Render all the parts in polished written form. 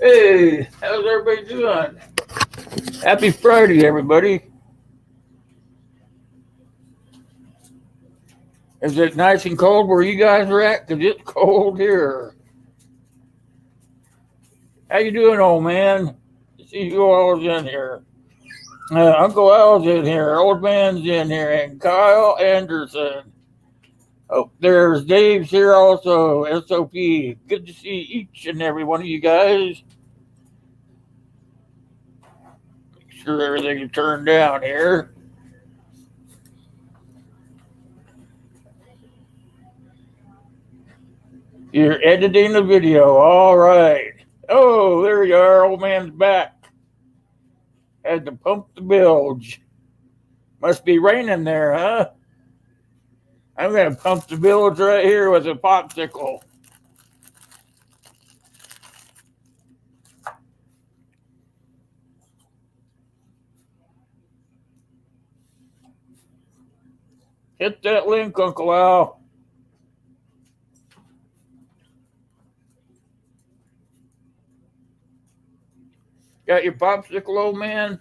Hey, how's everybody doing? Happy Friday, everybody. Is it nice and cold where you guys are at? 'Cause it's cold here. How you doing, old man? See you all's in here. Uncle Al's in here. Old man's in here. And Kyle Anderson. Oh, there's Dave's here also. SOP. Good to see each and every one of you guys. Make sure everything is turned down here. You're editing the video. All right. Oh, there you are. Old man's back. Had to pump the bilge. Must be raining there, huh? I'm going to pump the bilge right here with a popsicle. Hit that link, Uncle Al. Got your popsicle, old man?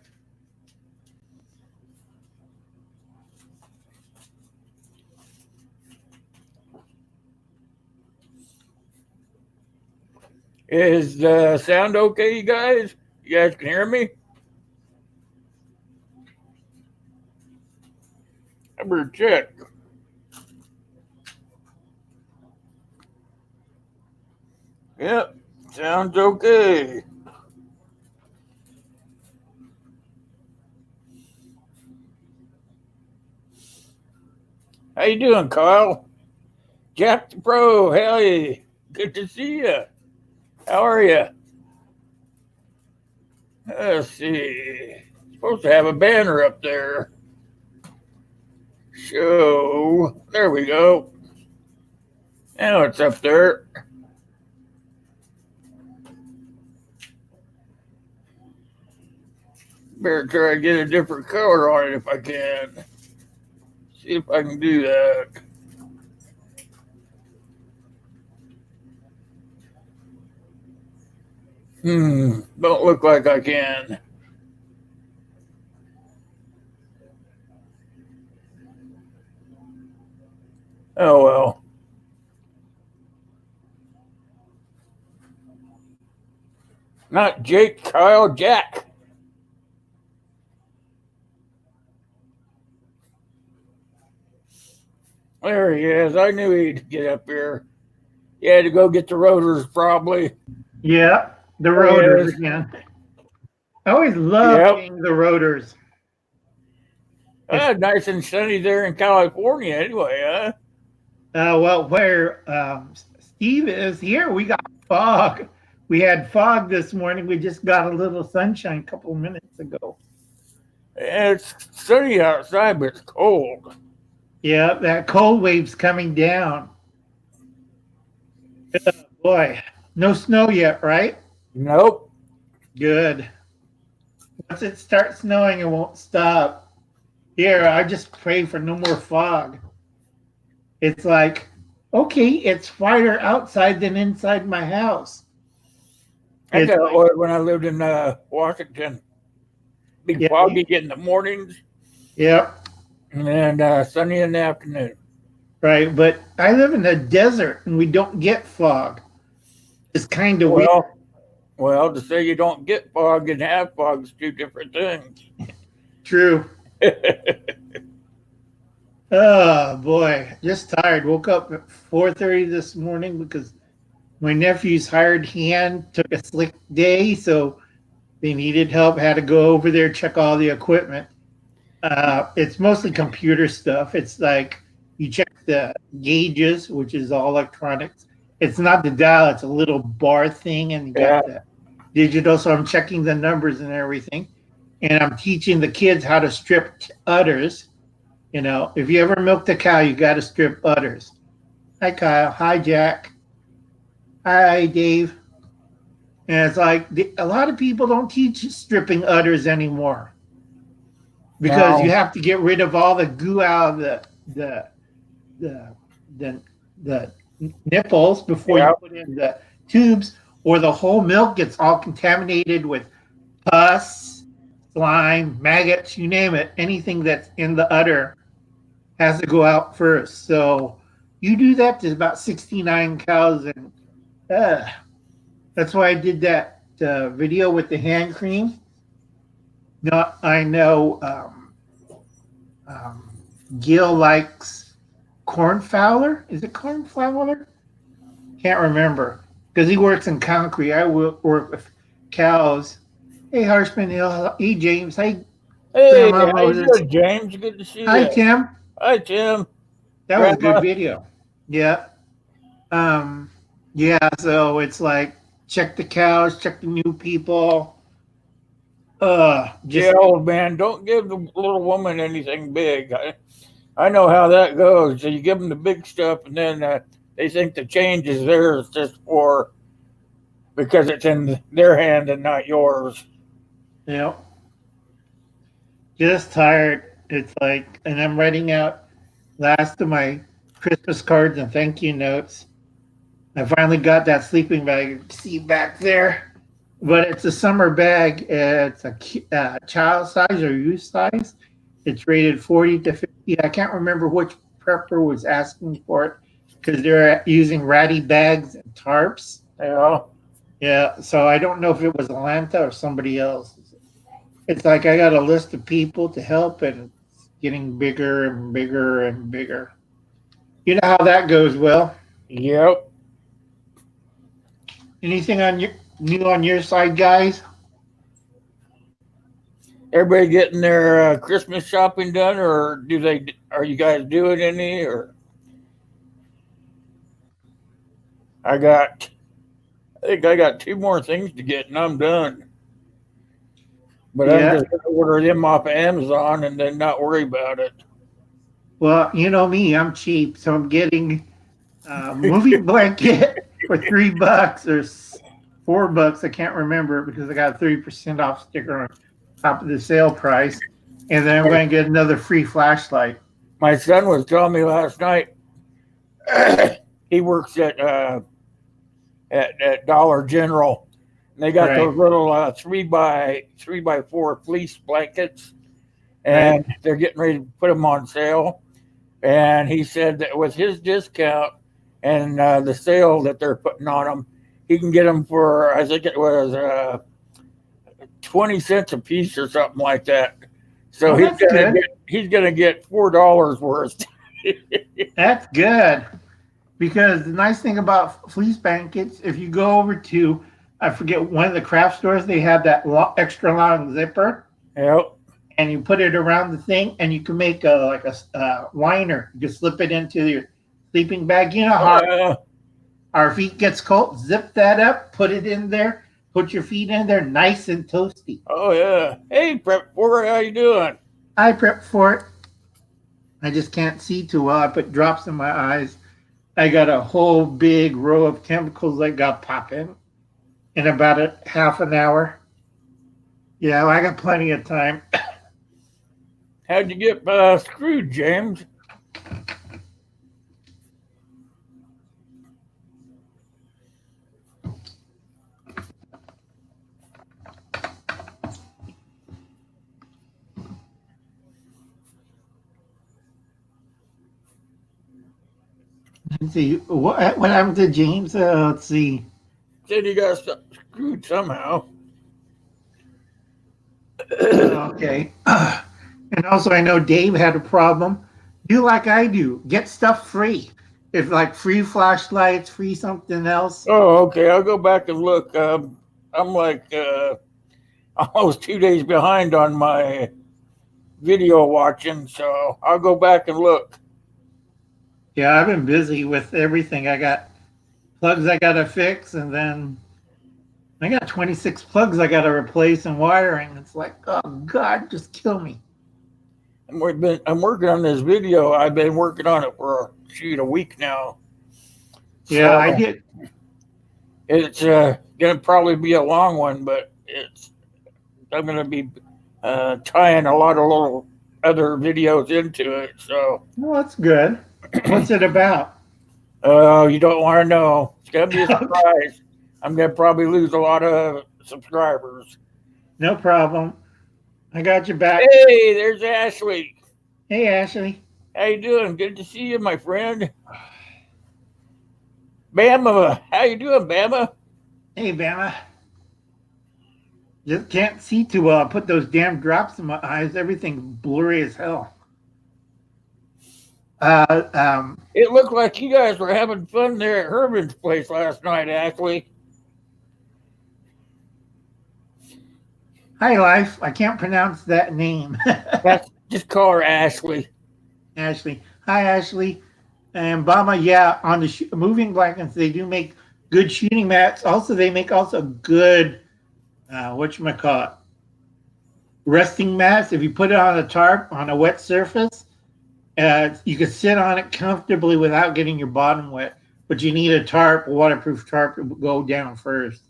Is the sound okay, you guys? You guys can hear me? I better check. Yep, sounds okay. How you doing, Kyle? Jack the Pro, hell yeah. Good to see you. How are you? Let's see. Supposed to have a banner up there. Show. There we go. Now it's up there. Better try to get a different color on it if I can. See if I can do that. Don't look like I can. Oh well. Not Jake, Kyle, Jack. There he is. I knew he'd get up here. He had to go get the rotors, probably. Yeah, the rotors again. I always love seeing the rotors. Nice and sunny there in California, anyway, huh? Well, where Steve is here, we got fog. We had fog this morning. We just got a little sunshine a couple of minutes ago. It's sunny outside, but it's cold. Yeah, that cold wave's coming down. Oh, boy, no snow yet, right? Nope. Good. Once it starts snowing, it won't stop. Here, I just pray for no more fog. It's like, okay, it's farther outside than inside my house. I got it when I lived in Washington. Big foggy in the mornings. Yep. And sunny in the afternoon. Right, but I live in the desert and we don't get fog. It's kind of weird. Well, to say you don't get fog and have fog is two different things. True. Oh boy, just tired. Woke up at 4:30 this morning because my nephew's hired hand took a slick day, so they needed help. Had to go over there, check all the equipment. It's mostly computer stuff. It's like you check the gauges, which is all electronics. It's not the dial; it's a little bar thing, and you got the digital. So I'm checking the numbers and everything, and I'm teaching the kids how to strip udders. You know, if you ever milked a cow, you got to strip udders. Hi, Kyle. Hi, Jack. Hi, Dave. And it's like a lot of people don't teach stripping udders anymore because you have to get rid of all the goo out of the nipples before you put in the tubes, or the whole milk gets all contaminated with pus, slime, maggots, you name it. Anything that's in the udder has to go out first. So you do that to about 69 cows, and uh, that's why I did that video with the hand cream. No, I know um, Gil likes cornflower. Is it cornflower? Can't remember because he works in concrete. I work with cows. Hey, Harshman Hill. Hey, James. Hey, Hey, Grandma how you Moses. doing, James? Good to see Hi, you. Tim. Hi, Tim. That was a good Grandma. video. Yeah. Um, yeah. So it's like check the cows, check the new people. Yeah, Just old man, don't give the little woman anything big. I know how that goes. So you give them the big stuff, and then they think the change is theirs just for because it's in their hand and not yours. you know, just tired. It's like, and I'm writing out last of my Christmas cards and thank you notes. I finally got that sleeping bag you see back there, but it's a summer bag. It's a child size or youth size. It's rated 40 to 50. I can't remember which prepper was asking for it because they're using ratty bags and tarps. You know. Yeah, so I don't know if it was Atlanta or somebody else. It's like I got a list of people to help, and it's getting bigger and bigger and bigger. You know how that goes, Will. Yep. Anything on your new on your side, guys? Everybody getting their Christmas shopping done, or do they? Are you guys doing any? Or I got. I think I got two more things to get, and I'm done. But I'm Yeah. just gonna order them off of Amazon and then not worry about it. Well, you know me, I'm cheap, so I'm getting a movie blanket for $3 or $4. I can't remember because I got a 30% off sticker on top of the sale price, and then I'm going to get another free flashlight. My son was telling me last night. He works at Dollar General. And they got Right, those little 3x4 fleece blankets, right. and they're getting ready to put them on sale. And he said that with his discount and the sale that they're putting on them, he can get them for I think it was 20 cents a piece or something like that. So Oh, that's good. he's gonna get $4 worth. That's good. Because the nice thing about fleece blankets, if you go over to, I forget, one of the craft stores, they have that extra long zipper, Yep. and you put it around the thing, and you can make a liner. You can slip it into your sleeping bag. You know Oh how yeah. our feet gets cold? Zip that up, put it in there, put your feet in there, nice and toasty. Oh yeah. Hey, Prep Four, how you doing? I prep for it. I just can't see too well. I put drops in my eyes. I got a whole big row of chemicals that got popping in about a half an hour. Yeah, well, I got plenty of time. How'd you get screwed, James? Let's see what happened to James. Let's see. Said you got screwed somehow. Okay. And also, I know Dave had a problem. Do like I do. Get stuff free. If like free flashlights, free something else. Oh, okay. I'll go back and look. I'm like almost 2 days behind on my video watching, so I'll go back and look. Yeah, I've been busy with everything. I got plugs I got to fix, and then I got 26 plugs I got to replace and wiring. It's like, oh God, just kill me. I'm working on this video. I've been working on it for a week now. Yeah, I So did. it's gonna probably be a long one, but I'm gonna be tying a lot of little other videos into it. So Well, that's good. What's it about? you don't want to know. It's gonna be a Okay. surprise. I'm gonna probably lose a lot of subscribers. No problem. I got your back. Hey, there's Ashley. Hey, Ashley. How you doing? Good to see you, my friend. Bama, how you doing, Bama? Hey, Bama. Just can't see too well. I put those damn drops in my eyes. Everything blurry as hell. It looked like you guys were having fun there at Herman's place last night, Ashley. Hi, Life. I can't pronounce that name. Just call her Ashley. Ashley. Hi, Ashley. And Bama, yeah, on the moving blankets, they do make good shooting mats. Also, they make also good, whatchamacallit, resting mats. If you put it on a tarp on a wet surface, you can sit on it comfortably without getting your bottom wet. But you need a tarp, a waterproof tarp, to go down first.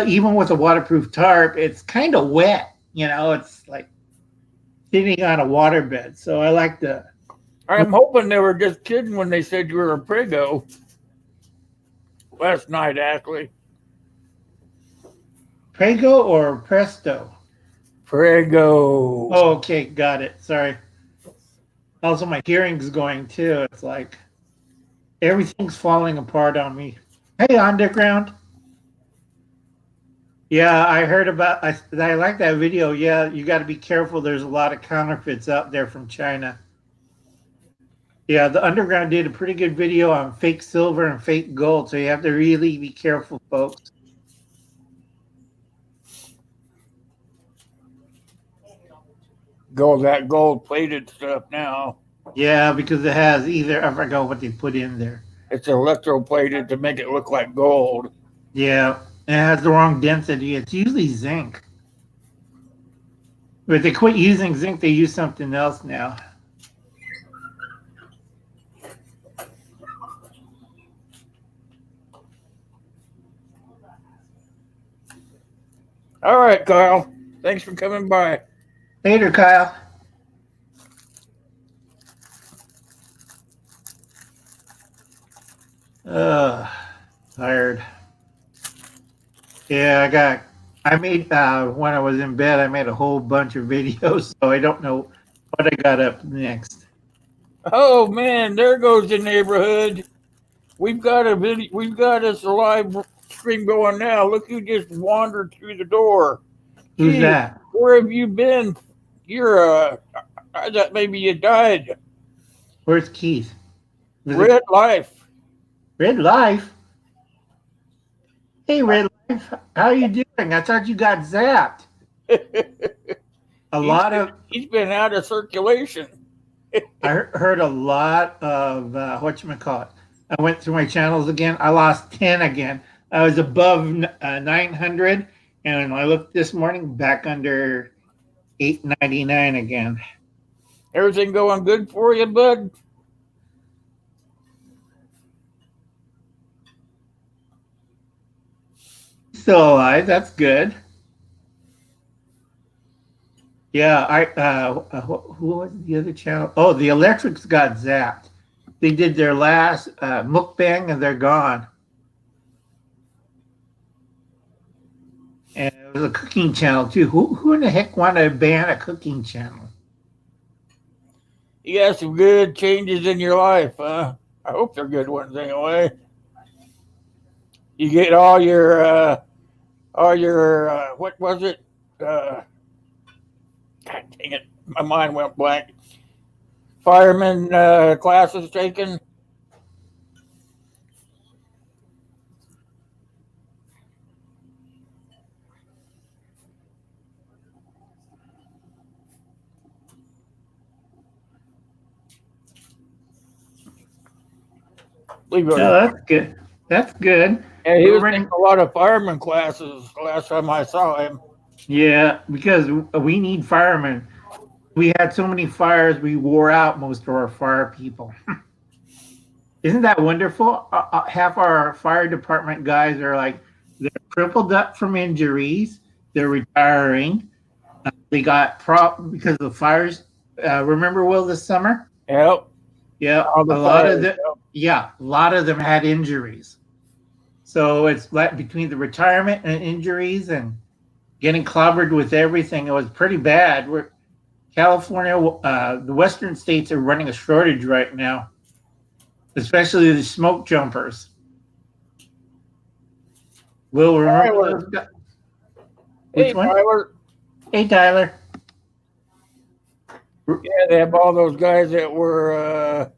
Even with a waterproof tarp, it's kind of wet. You know, it's like sitting on a waterbed. So I like the. I'm hoping they were just kidding when they said you were a Prego last night, Ashley. Prego or Presto? Prego. Oh, okay, got it. Sorry. Also, my hearing's going too. It's like everything's falling apart on me. Hey, Underground. Yeah, I heard about. I like that video. Yeah, you got to be careful. There's a lot of counterfeits out there from China. Yeah, the Underground did a pretty good video on fake silver and fake gold, so you have to really be careful, folks. That gold-plated stuff now. Yeah, because it has I forgot what they put in there. It's electroplated to make it look like gold. Yeah, it has the wrong density. It's usually zinc. But they quit using zinc, they use something else now. All right, Kyle. Thanks for coming by. Later, Kyle. Tired. Yeah, I made, when I was in bed, I made a whole bunch of videos, so I don't know what I got up next. Oh, man, there goes the neighborhood. We've got a video. We've got us a live stream going now. Look who just wandered through the door. Who's that? Where have you been? I thought maybe you died. Where's Keith? Red Life. Red Life? Hey, Red Life. How are you doing? I thought you got zapped. He's been out of circulation. I heard a lot of, whatchamacallit. I went through my channels again. I lost 10 again. I was above 900. And when I looked this morning, back under 899 again. Everything going good for you, bud? Still alive. That's good. Yeah, who was the other channel? Oh, the Electrics got zapped. They did their last mukbang and they're gone. And it was a cooking channel too. Who in the heck wanted to ban a cooking channel? You got some good changes in your life, huh? I hope they're good ones anyway. You get all your what was it? God dang it, my mind went blank. Fireman classes taken. Oh, that's good. That's good. Yeah, he was taking a lot of fireman classes last time I saw him. Yeah, because we need firemen. We had so many fires, we wore out most of our fire people. Isn't that wonderful? Half our fire department guys are like, they're crippled up from injuries. They're retiring. They got because of the fires. Remember, Will, this summer? Yep. Yeah, a lot of them had injuries. So it's like between the retirement and injuries and getting clobbered with everything, it was pretty bad. California, the western states are running a shortage right now, especially the smoke jumpers. Will remember Tyler. those guys? Hey, Which one? Tyler. Hey, Tyler. Yeah, they have all those guys that were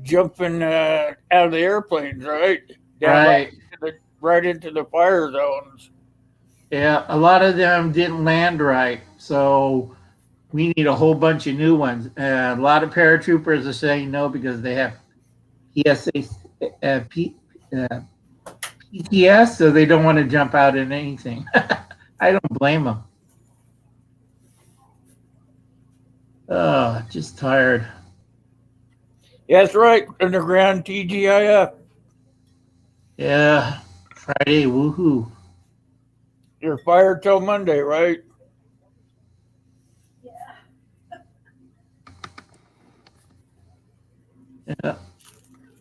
jumping out of the airplanes, right? Down Right. right into the fire zones. Yeah, a lot of them didn't land right, so we need a whole bunch of new ones. A lot of paratroopers are saying no because they have PSA, PTS, so they don't want to jump out in anything. I don't blame them. Oh, just tired. Yeah, that's right. Underground TGIF. Yeah, Friday, woohoo. You're fired till Monday, right? Yeah.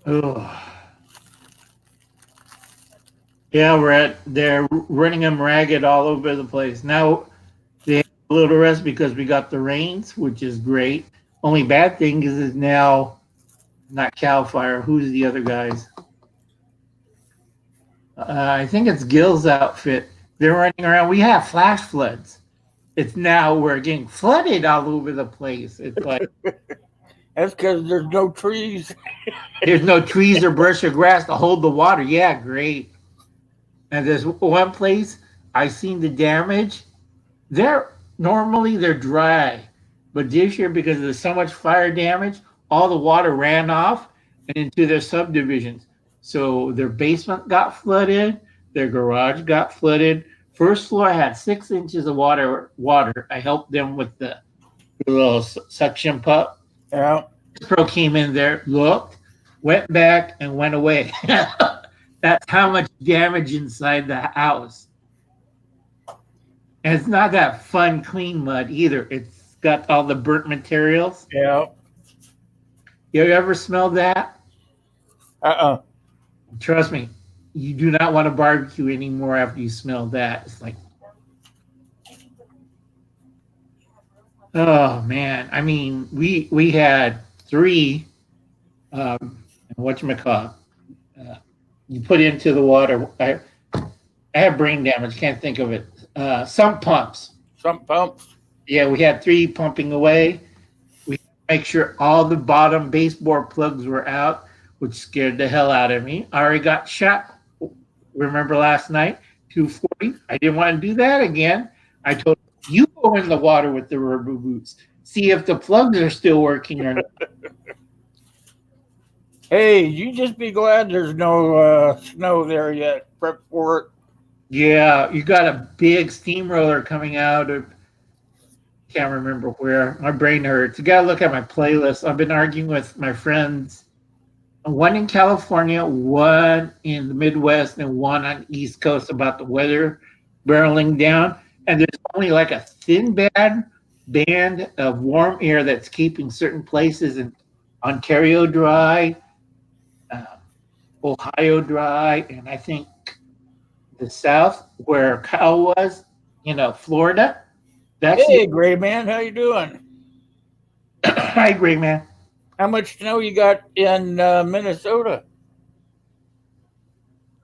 Oh. Yeah, they're running them ragged all over the place. Now they have a little rest because we got the rains, which is great. Only bad thing is now not Cal Fire. Who's the other guys? I think it's Gill's outfit. They're running around. We have flash floods. It's now we're getting flooded all over the place. It's like That's because there's no trees. there's no trees or brush or grass to hold the water. Yeah, great. And there's one place I seen the damage. They're dry, but this year because there's so much fire damage, all the water ran off and into their subdivisions. So their basement got flooded, their garage got flooded. First floor had 6 inches of water. I helped them with the little suction pup. Yeah. Pro came in there, looked, went back, and went away. That's how much damage inside the house. And it's not that fun, clean mud either. It's got all the burnt materials. Yeah. You ever smelled that? Trust me, you do not want to barbecue anymore after you smell that. It's like, oh man. I mean, we had 3, whatchamacallit, you put into the water. I have brain damage, can't think of it. Sump pumps. Sump pumps. Yeah, we had 3 pumping away. We make sure all the bottom baseboard plugs were out, which scared the hell out of me. I already got shot. Remember last night, 240. I didn't want to do that again. I told you go in the water with the rubber boots. See if the plugs are still working or not. Hey, you just be glad there's no snow there yet. Prep for it. Yeah, you got a big steamroller coming out of, can't remember where. My brain hurts. You got to look at my playlist. I've been arguing with my friends, one in California, one in the Midwest, and one on the East Coast about the weather barreling down. And there's only like a thin band of warm air that's keeping certain places in Ontario dry, Ohio dry, and I think the South where Kyle was, Florida. Hey, Gray Man, how you doing? Hi, Gray Man. How much snow you got in Minnesota?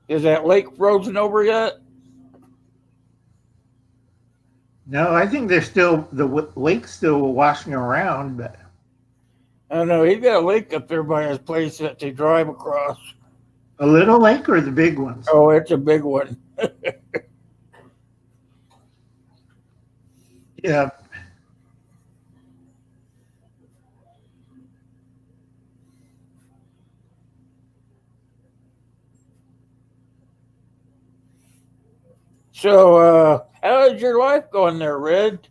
Is that lake frozen over yet? No, I think the lake's still washing around, but I don't know. He's got a lake up there by his place that they drive across. a little lake or the big ones? Oh, it's a big one. Yeah. So, how is your life going there, Red?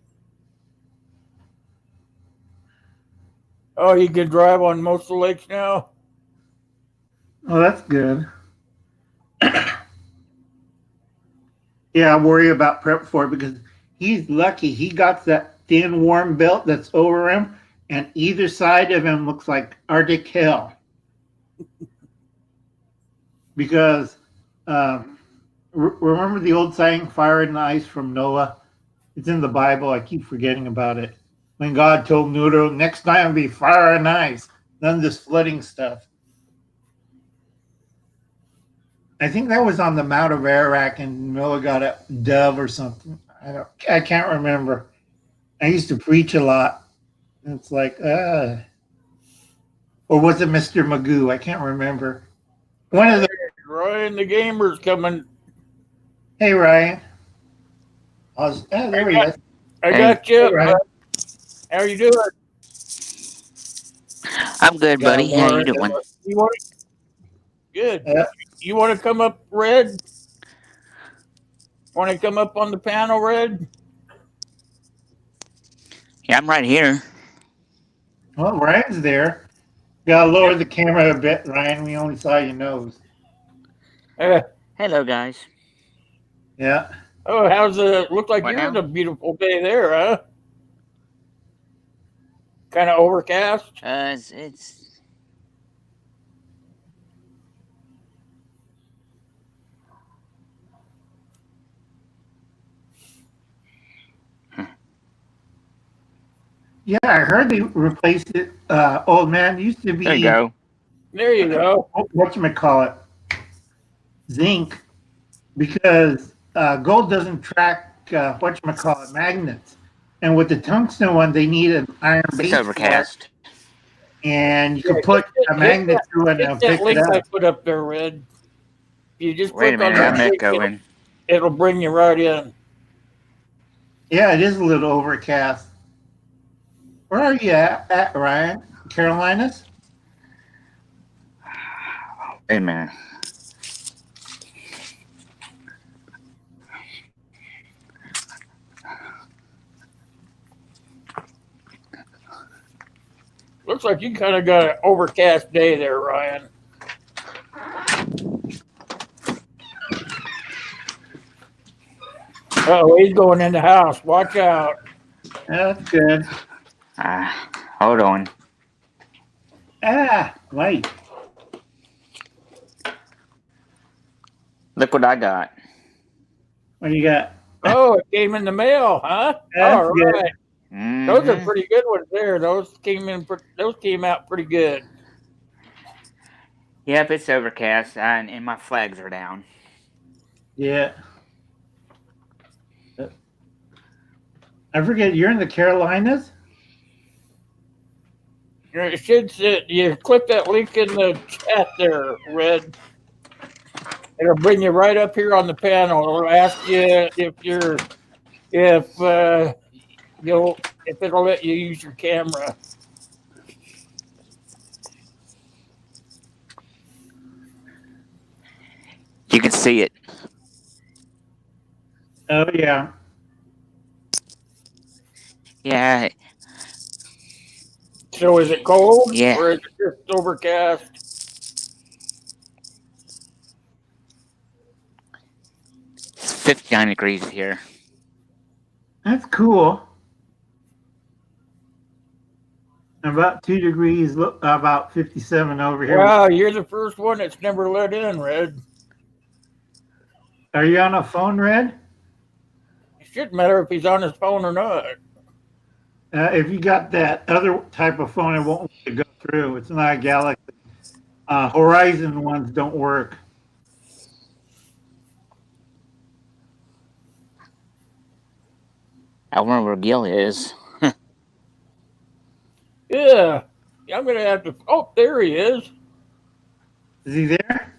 Oh, you can drive on most of the lakes now? Oh, that's good. Yeah, I worry about prep for it because he's lucky. He got that thin, warm belt that's over him, and either side of him looks like Arctic hell. Because Remember the old saying, fire and ice from Noah? It's in the Bible. I keep forgetting about it. When God told Noah, next time it'll be fire and ice, none of this flooding stuff. I think that was on the Mount of Ararat, and Noah got a dove or something. I can't remember. I used to preach a lot. It's like, or was it Mr. Magoo? I can't remember. One of the. Ryan the gamer's coming. Hey Ryan. There he is. I Hey. got you. Hey, Ryan. How are you doing? I'm good, Yeah, buddy. How you Lauren. doing? You want good? Yeah. You want to come up, Red? Want to come up on the panel, Red? Yeah, I'm right here. Well, Ryan's there. Gotta lower the camera a bit, Ryan. We only saw your nose. Hello, guys. Yeah. Oh, how's it? Look like What you're now? in a beautiful day there, huh? Kind of overcast. It's Yeah, I heard they replaced it. Old man used to be. there you go. There you go. Whatchamacallit? Zinc, because gold doesn't track whatchamacallit magnets. And with the tungsten one, they need an iron base. It's overcast. And you can put a magnet through it and Hit it'll that pick link it I up. put up there, Red. You just Wait a click on minute, I'm that link, echoing. it'll bring you right in. Yeah, it is a little overcast. Where are you at Ryan? Carolinas? Wait a minute. Looks like you kind of got an overcast day there, Ryan. Oh, he's going in the house. Watch out. That's good. Hold on. Light. Look what I got. What do you got? Oh, it came in the mail, huh? That's All good. right. Those are Mhm. pretty good ones there. Those came out pretty good. Yep, it's overcast, and my flags are down. Yeah. I forget, you're in the Carolinas? It should sit. You click that link in the chat there, Red. It'll bring you right up here on the panel. It'll ask you if it'll let you use your camera. You can see it. Oh, yeah. Yeah, So is it cold? Yeah. Or is it just overcast? it's 59 degrees here. That's cool. About 2 degrees, about 57 over here. Wow, you're the first one that's never let in, Red. Are you on a phone, Red? It shouldn't matter if he's on his phone or not. If you got that other type of phone, it won't let it go through. It's not a Galaxy. Horizon ones don't work. I wonder where Gil is. Yeah. I'm gonna have to there he is. Is he there?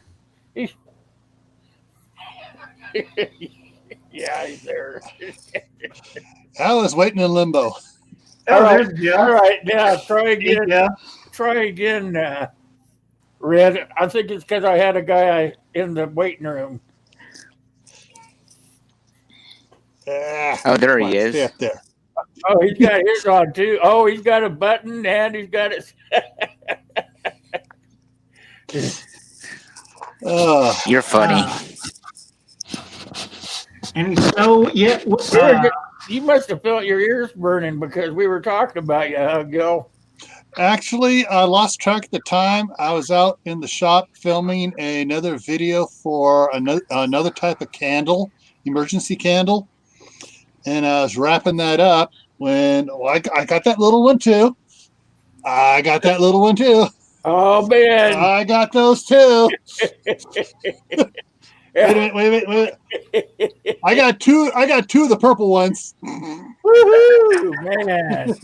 Yeah, he's there. Al is waiting in limbo. Oh, All right. there's Joe. All right, now try Hey, again. Joe. Try again, Red. I think it's because I had a guy in the waiting room. Oh, there he Why, is. stay up there. Oh, he's got his on too. Oh, he's got a button and he's got it. Oh, You're funny. And so, yeah. You must have felt your ears burning because we were talking about you, huh, Gil? Actually, I lost track of the time. I was out in the shop filming another video for another type of candle, emergency candle, and I was wrapping that up when I got that little one too. I got that little one too. Oh man. I got those too. Yeah. Wait. I got two of the purple ones. Woohoo, man.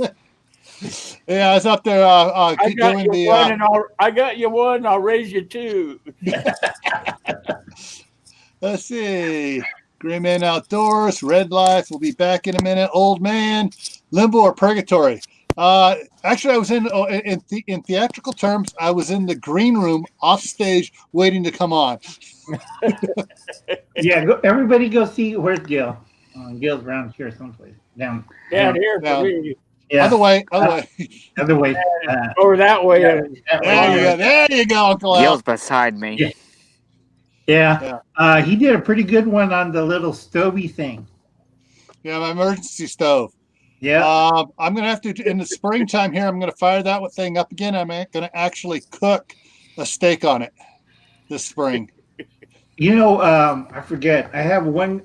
Yeah, I was up there I got doing you the. one, and I got you one. I'll raise you two. Let's see. Gray Man Outdoors, Red Life. We'll be back in a minute. Old Man, Limbo or Purgatory. Actually, I was in theatrical terms, I was in the green room off stage waiting to come on. Yeah, everybody go see. Where's Gil? Gil's around here someplace. Down Here down. for me. Yeah, Other way. other way. Over that way. That way. There you go, Uncle Al. Gil's beside me. Yeah. He did a pretty good one on the little stovey thing. Yeah, my emergency stove. Yeah. I'm gonna have to in the springtime here. I'm gonna fire that thing up again. I'm gonna actually cook a steak on it this spring. You know, I forget. I have one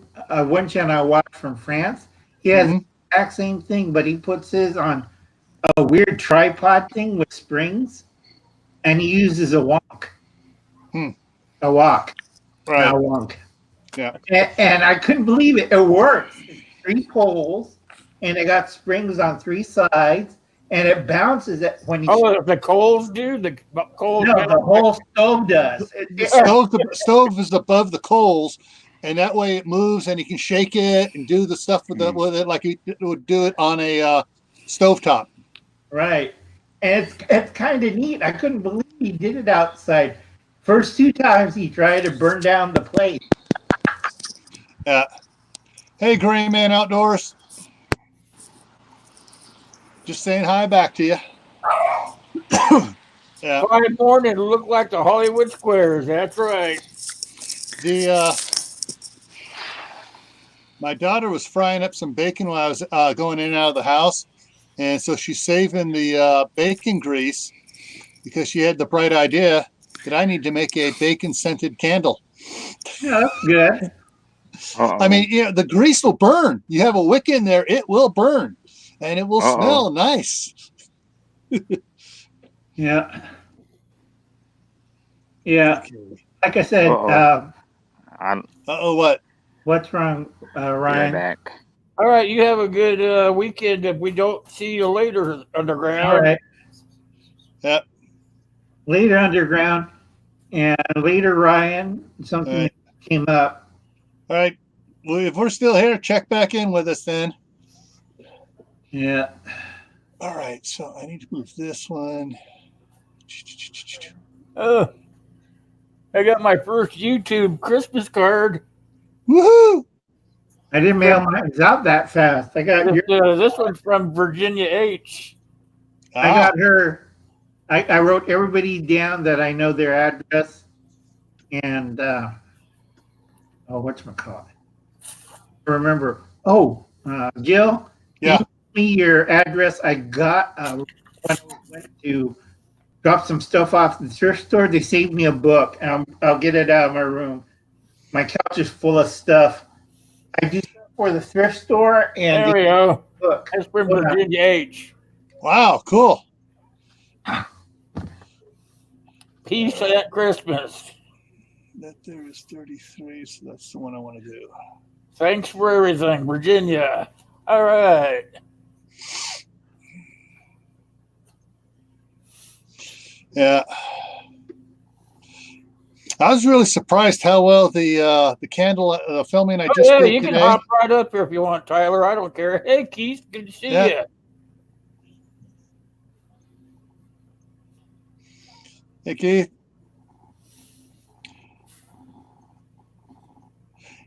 channel I watch from France. He has the exact same thing, but he puts his on a weird tripod thing with springs, and he uses a wonk. A wok. Right. Not a wonk. Yeah. And I couldn't believe it. It works. It's 3 poles, and it got springs on 3 sides, and it bounces it when you. Oh, the coals do the coals. No, the whole stove does. The stove is above the coals, and that way it moves, and you can shake it and do the stuff with it like you would do it on a stovetop. Right, and it's kind of neat. I couldn't believe he did it outside. First 2 times he tried to burn down the place. Yeah. Hey, Gray Man Outdoors. Just saying hi back to you. Yeah. Friday morning, it looked like the Hollywood Squares. That's right. My daughter was frying up some bacon while I was going in and out of the house, and so she's saving the bacon grease because she had the bright idea that I need to make a bacon scented candle. Yeah, that's good. Uh-oh. I mean, the grease will burn. You have a wick in there, it will burn, and it will smell nice. Yeah. Yeah. Okay. Like I said, I'm What? what's wrong, Ryan? back. All right, you have a good weekend. If we don't see you later, Underground. All right. Yep. Later, Underground, and later, Ryan. Something All right. came up. All right. Well, if we're still here, check back in with us then. Yeah. All right. So I need to move this one. I got my first YouTube Christmas card. Woohoo! I didn't mail mine out that fast. I got This one's from Virginia H. I got her. I wrote everybody down that I know their address, and whatchamacallit? Remember? Jill. Yeah. Give me your address. I got when I went to drop some stuff off at the thrift store. They saved me a book, and I'll get it out of my room. My couch is full of stuff. I do stuff for the thrift store and There we go. book. That's from Virginia H. Wow, cool. Peace at Christmas. That there is 33, so that's the one I want to do. Thanks for everything, Virginia. All right. Yeah. I was really surprised how well the candle filming I just did you today. can hop right up here if you want, Tyler. I don't care. Hey, Keith, good to see you. Hey, Keith.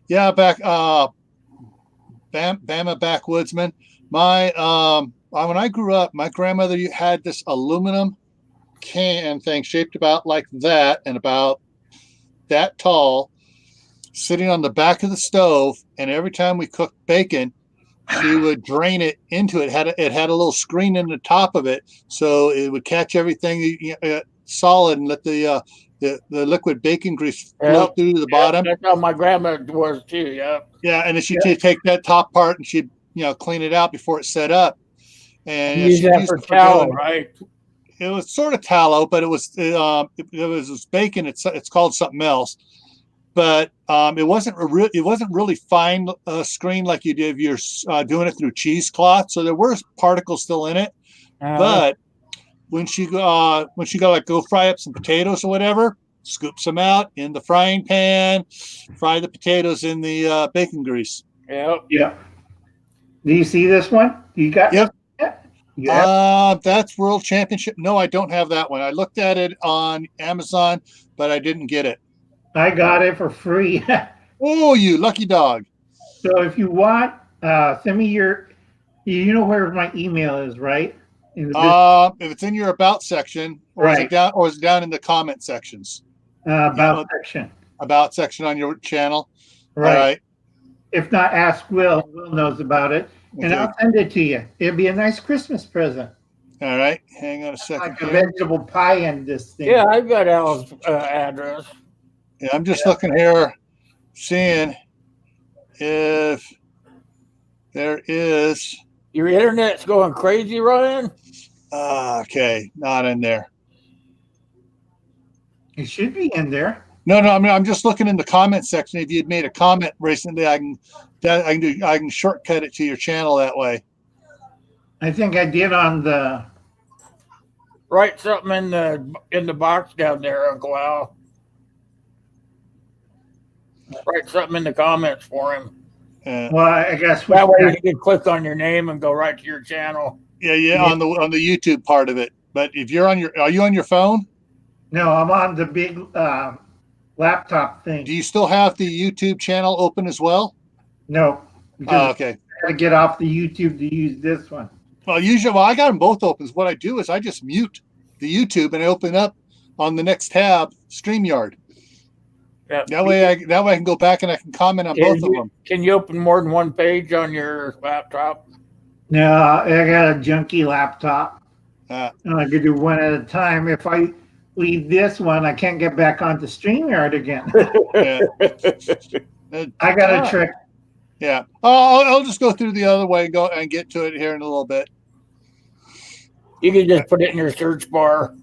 Yeah, Bama backwoodsman. My when I grew up, my grandmother had this aluminum can thing shaped about like that and about that tall, sitting on the back of the stove. And every time we cooked bacon, she would drain it into it. It had a little screen in the top of it, so it would catch everything solid and let the liquid bacon grease flow Yep. through to the bottom. That's how my grandma was too. Yep. Yeah, and then she'd take that top part and she'd clean it out before it's set up. And Use she'd that use for it for tallow, doing- right? It was sort of tallow, but it was bacon. It's called something else, but it wasn't really fine screen like you did if you're doing it through cheesecloth. So there were particles still in it. But when she got like go fry up some potatoes or whatever, scoops them out in the frying pan, fry the potatoes in the bacon grease. Yep. Yeah. Do you see this one? You got? Yep. Yeah. That's World Championship. No, I don't have that one. I looked at it on Amazon, but I didn't get it. I got it for free. Oh, you lucky dog. So if you want, send me your. You know where my email is, right? In the If it's in your about section, or is it Right. down in the comment sections? about section. About section on your channel. Right. All right. If not, ask Will. Will knows about it, and Okay. I'll send it to you. It'll be a nice Christmas present, All right. Hang on a second. like a here. vegetable pie in this thing. Yeah, I've got Al's address. Yeah, I'm just looking here, seeing if there is. Your internet's going crazy, Ryan. Okay, not in there. It should be in there. No, I mean I'm just looking in the comment section. If you had made a comment recently, I can shortcut it to your channel that way. I think I did on the. Write something in the box down there, Uncle Al. Write something in the comments for him. Well, I guess That way you can click on your name and go right to your channel. Yeah, on the YouTube part of it. But if you're are you on your phone? No, I'm on the big laptop thing. Do you still have the YouTube channel open as well? No, because Okay. I got to get off the YouTube to use this one. Well, I got them both open. What I do is I just mute the YouTube and I open up on the next tab StreamYard. Yeah. That way I can go back and I can comment on both of them. Can you open more than one page on your laptop? No, I got a junky laptop. Uh, And I could do one at a time. If I leave this one, I can't get back onto StreamYard again. yeah. I got a trick. Yeah. I'll just go through the other way and go and get to it here in a little bit. You can just put it in your search bar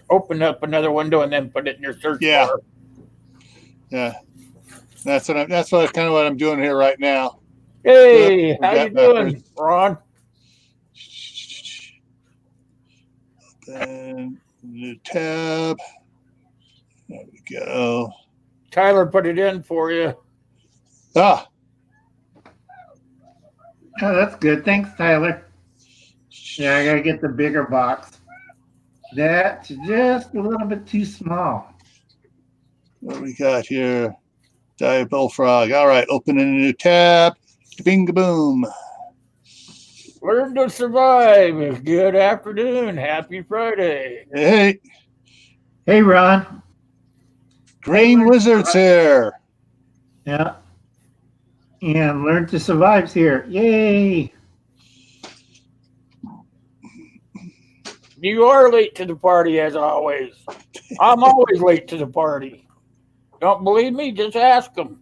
open up another window and then put it in your search bar. Yeah. That's kind of what I'm doing here right now. Hey, Yep, how got you doing, Ron? Then new tab. There we go. Tyler put it in for you. Ah, Oh, that's good. Thanks, Tyler. Yeah, I got to get the bigger box. That's just a little bit too small. what we got here? Dive Bullfrog. All right, opening a new tab. Bing boom. Learn to survive. Good afternoon. Happy Friday. Hey, Hey, Ron. Green Wizards here. Yeah. And Learn to Survive's here. Yay. You are late to the party as always. I'm always late to the party. Don't believe me? Just ask them.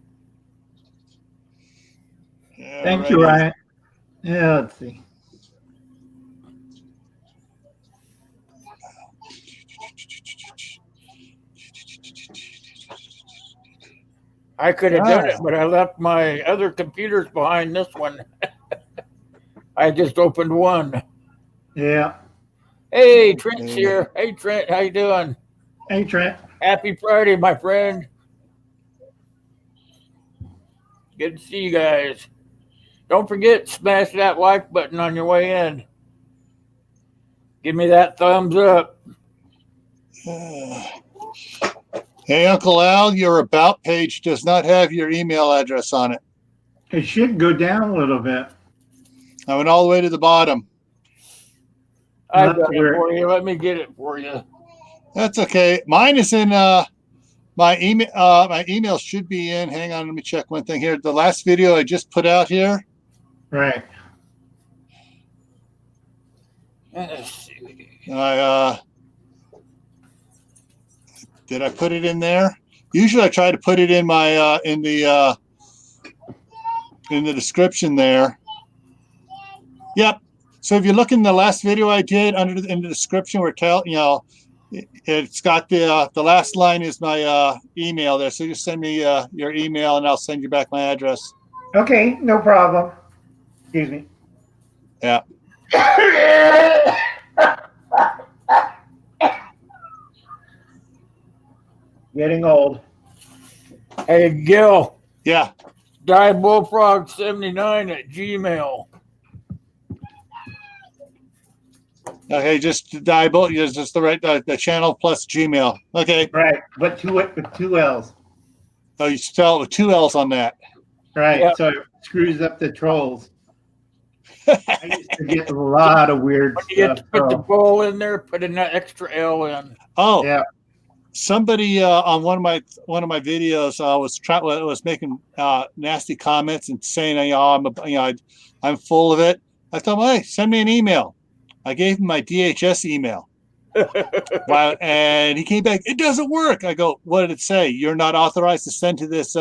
Thank you, Ryan. Yeah, let's see. I could have done it, but I left my other computers behind this one. I just opened one. Yeah. Hey, Trent's here. Hey, Trent, how you doing? Hey, Trent. Happy Friday, my friend. Good to see you guys. Don't forget, smash that like button on your way in. Give me that thumbs up. Hey, Uncle Al, your About page does not have your email address on it. It should go down a little bit. I went all the way to the bottom. I That's got it weird. for you. Let me get it for you. That's okay. Mine is in my email. My email should be in. Hang on, let me check one thing here. The last video I just put out here Right. Let's see. Did I put it in there? Usually I try to put it in my in the description there. Yep. So if you look in the last video I did in the description where it's got the last line is my email there. So you send me your email and I'll send you back my address. Okay, no problem. Excuse me. Yeah. Getting old. Hey, Gil, Yeah. DieBullfrog79 @gmail. Okay, just just the right the channel plus Gmail. Okay. Right, but with two L's. Oh, you spell it with 2 L's on that. Right, Yep. so it screws up the trolls. I used to get a lot of weird When you get to stuff. put the So, bull in there, put an extra L in. Oh, yeah. somebody on one of my videos was making nasty comments and saying, I'm full of it. I thought, well, hey, send me an email. I gave him my DHS email. Wow, and he came back. It doesn't work. I go, what did it say? You're not authorized to send to this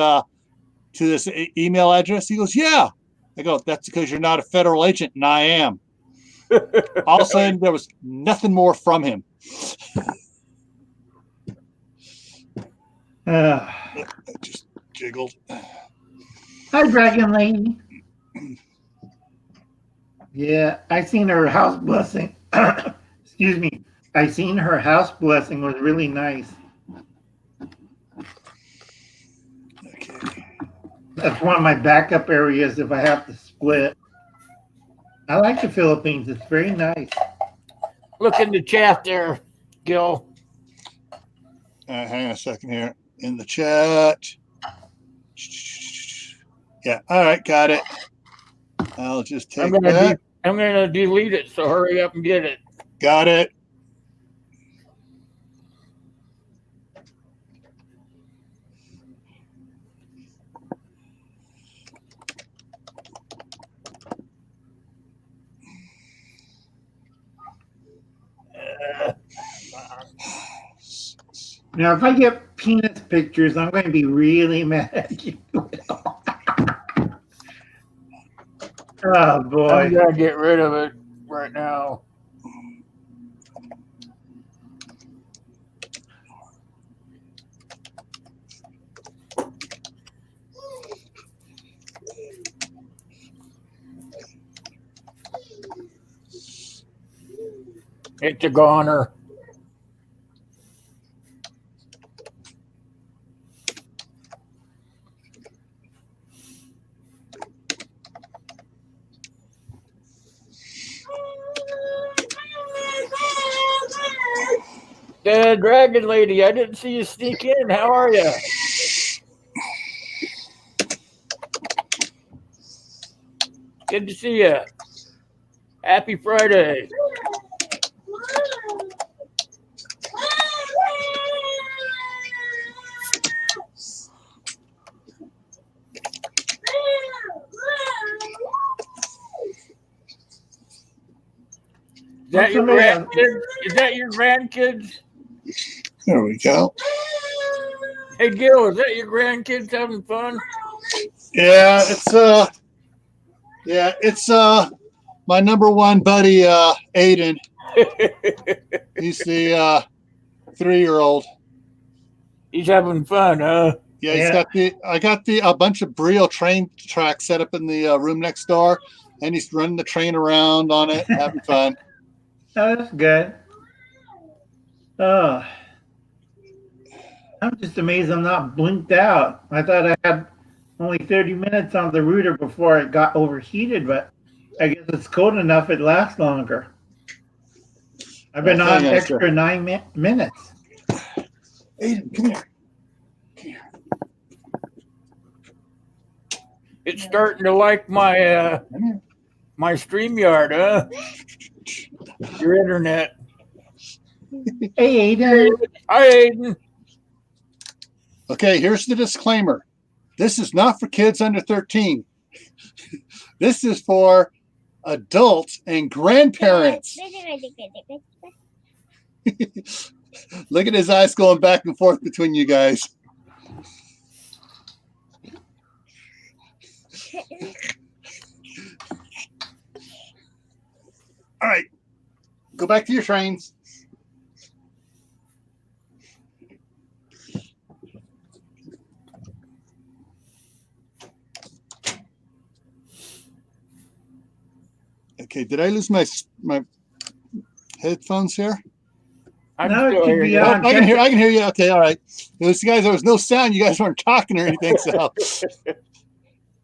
email address. He goes, yeah. I go, that's because you're not a federal agent, and I am. All of a sudden, there was nothing more from him. I just giggled. Hi, Dragon Lady. Yeah, I seen her house blessing. Excuse me. I seen her house blessing was really nice. Okay. That's one of my backup areas if I have to split. I like the Philippines. It's very nice. Look in the chat there, Gil. Hang on a second here. In the chat. Yeah. All right. Got it. I'll just take that. I'm gonna delete it, so hurry up and get it. Got it. Now, if I get penis pictures, I'm going to be really mad at you. Oh, boy. I'm gonna get rid of it right now. It's a goner. Dragon Lady, I didn't see you sneak in. How are you? Good to see you. Happy Friday. Is that your grandkids? Is that your grandkids? There we go. Hey Gil, is that your grandkids having fun? Yeah, it's my number one buddy, Aiden. He's the 3-year-old. He's having fun, huh? Yeah, I got a bunch of Brio train tracks set up in the room next door, and he's running the train around on it, having fun. Oh, that's good. Oh, I'm just amazed I'm not blinked out. I thought I had only 30 minutes on the router before it got overheated, but I guess it's cold enough it lasts longer. I've been on extra 9 minutes. Aiden, come here. It's starting to like my my StreamYard, huh? Your internet. Hey, Aiden. Hi, Aiden. Okay, here's the disclaimer. This is not for kids under 13. This is for adults and grandparents. Look at his eyes going back and forth between you guys. All right, go back to your trains. Okay, did I lose my headphones here? I'm No, it still should here. be Yeah. on. I can hear you. Okay, all right. It was, guys, there was no sound. You guys weren't talking or anything. So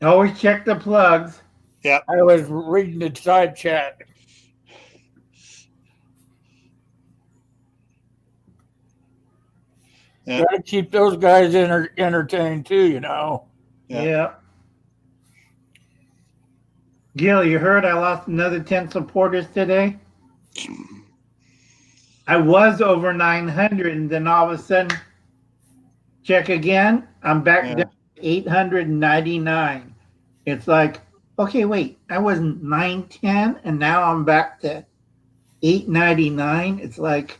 Always check the plugs. I was reading the side chat. Yeah. Gotta keep those guys entertained too, you know. Yeah. Yeah. Gil, you heard I lost another 10 supporters today? I was over 900, and then all of a sudden, check again. I'm back down to 899. It's like, okay, wait, I wasn't 910, and now I'm back to 899. It's like,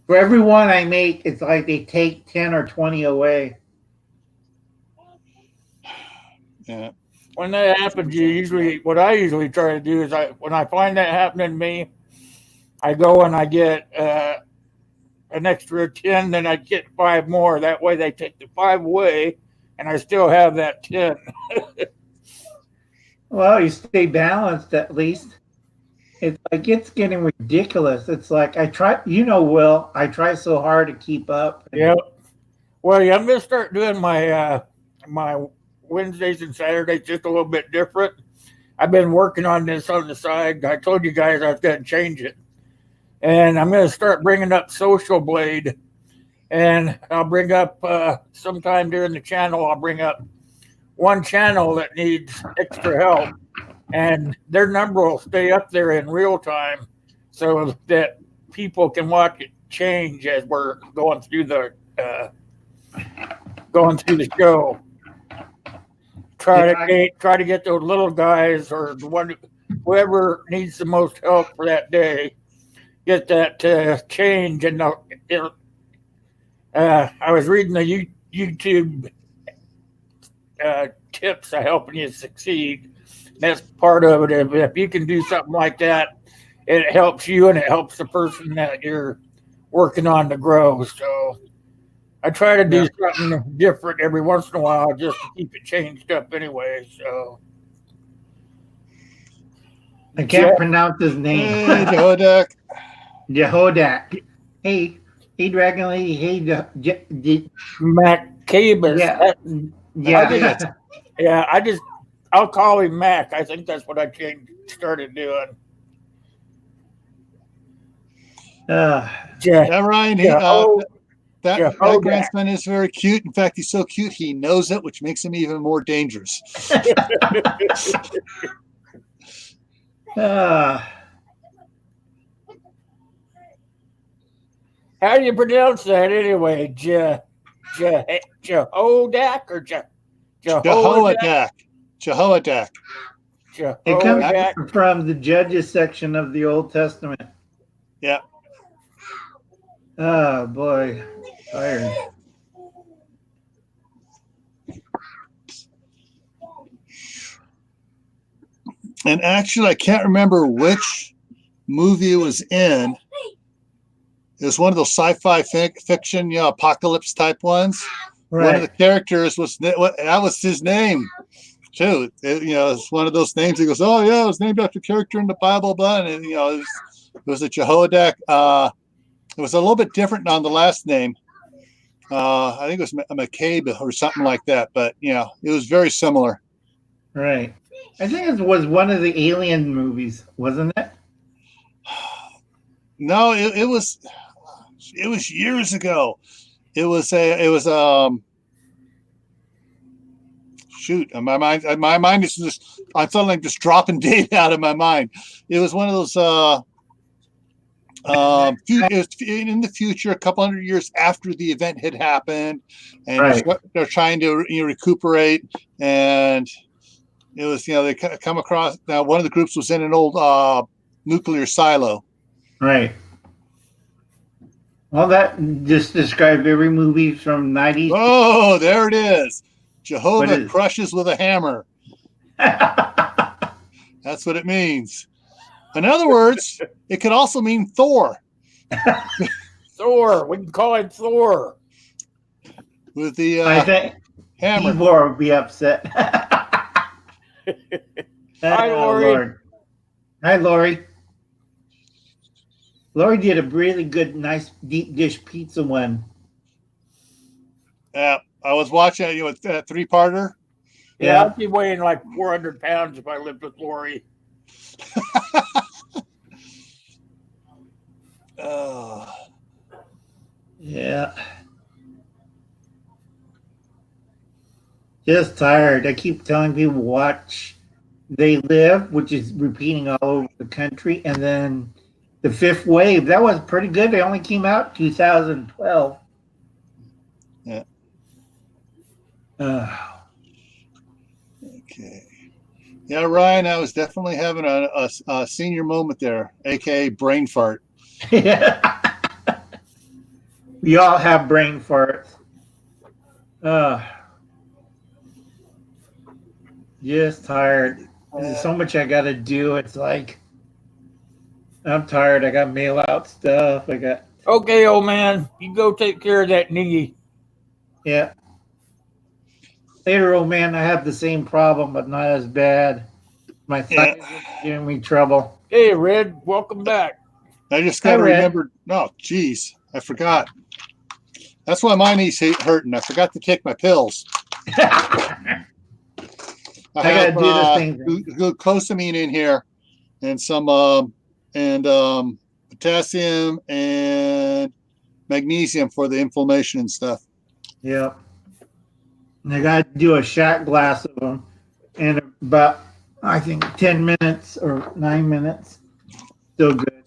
for every one I make, it's like they take 10 or 20 away. Yeah. When that happens, what I usually try to do is when I find that happening to me, I go and I get an extra 10, then I get 5 more. That way they take the 5 away, and I still have that 10. Well, you stay balanced at least. It's like it's getting ridiculous. It's like I try, Will, I try so hard to keep up. Yeah. Well, yeah, I'm gonna start doing my my Wednesdays and Saturdays just a little bit different. I've been working on this on the side. I told you guys I was gonna change it, and I'm gonna start bringing up Social Blade, and I'll bring up sometime during the channel. I'll bring up one channel that needs extra help, and their number will stay up there in real time so that people can watch it change as we're going through the show. Try to get those little guys or whoever needs the most help for that day, get that change. And I was reading the YouTube tips of helping you succeed. That's part of it. If you can do something like that, it helps you and it helps the person that you're working on to grow. So I try to do something different every once in a while just to keep it changed up anyway. So I can't pronounce his name. Hey, Jehodak. Jehodak. Hey, Dragon Lady. Hey, Maccabeus. Yeah. I'll call him Mac. I think that's what I started doing. Yeah, Ryan. That Jehodak. grandson is very cute. In fact, he's so cute he knows it, which makes him even more dangerous. How do you pronounce that anyway? Jehodak or Jehoadak. Jehoadak. It comes from the Judges section of the Old Testament. Yeah. Oh, boy. Tired. And actually, I can't remember which movie it was in. It was one of those sci-fi fiction, apocalypse type ones. Right. One of the characters that was his name too. It's one of those names. He goes, "Oh yeah, it was named after a character in the Bible," but and it was a Jehoadak. It was a little bit different on the last name. I think it was McCabe or something like that. But it was very similar. Right. I think it was one of the Alien movies, wasn't it? No, it was years ago. It was shoot, my mind is just, I'm suddenly just dropping data out of my mind. It was one of those it was in the future, a couple hundred years after the event had happened, and they're trying to recuperate, and It was, they come across. Now, one of the groups was in an old nuclear silo. Right. Well, that just described every movie from 90s. Oh, there it is. What Jehovah is- crushes with a hammer. That's what it means. In other words, it could also mean Thor Thor. We can call him Thor. with the I think hammer. Ivor would be upset. Hi, Oh, Lori. Lord. Hi, Lori. Lori did a really good, nice deep dish pizza one. Yeah, I was watching a three-parter. Yeah, I'd be weighing like 400 pounds if I lived with Lori. Yeah. Just tired. I keep telling people watch They Live, which is repeating all over the country, and then The Fifth Wave. That was pretty good. They only came out 2012. Yeah. Okay. Yeah, Ryan, I was definitely having a senior moment there, aka brain fart. Yeah. We all have brain farts. Just tired. There's so much I gotta do. It's like I'm tired. I got mail out stuff. I got Okay, old man, you go take care of that knee. yeah. Later, old man, I have the same problem, but not as bad. My thigh is giving me trouble. Hey, Red, welcome back. I just got to Red. remember. No, geez, I forgot. That's why my knees hurting. I forgot to take my pills. I gotta do this thing. Glucosamine in here, and some potassium and magnesium for the inflammation and stuff. Yep. And I gotta do a shot glass of them in about, I think, 10 minutes or 9 minutes. Still good.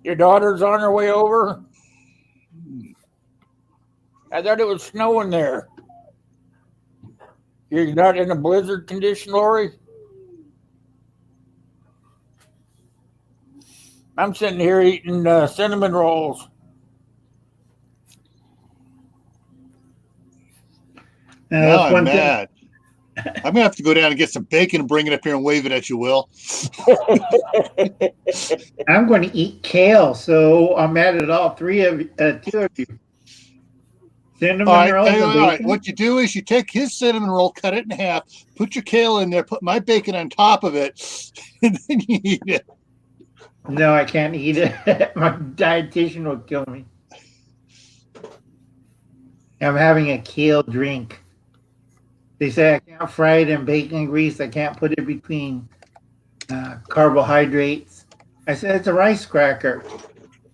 Your daughter's on her way over? I thought it was snowing there. You're not in a blizzard condition, Lori? I'm sitting here eating cinnamon rolls. And Now that's I'm one thing. mad. I'm gonna have to go down and get some bacon and bring it up here and wave it at you, Will. I'm going to eat kale, so I'm mad at all two of you. Cinnamon All right, rolls and all right. bacon? What you do is you take his cinnamon roll, cut it in half, put your kale in there, put my bacon on top of it, and then you eat it. No, I can't eat it. My dietitian will kill me. I'm having a kale drink. They say I can't fry it in bacon grease. I can't put it between carbohydrates. I said it's a rice cracker.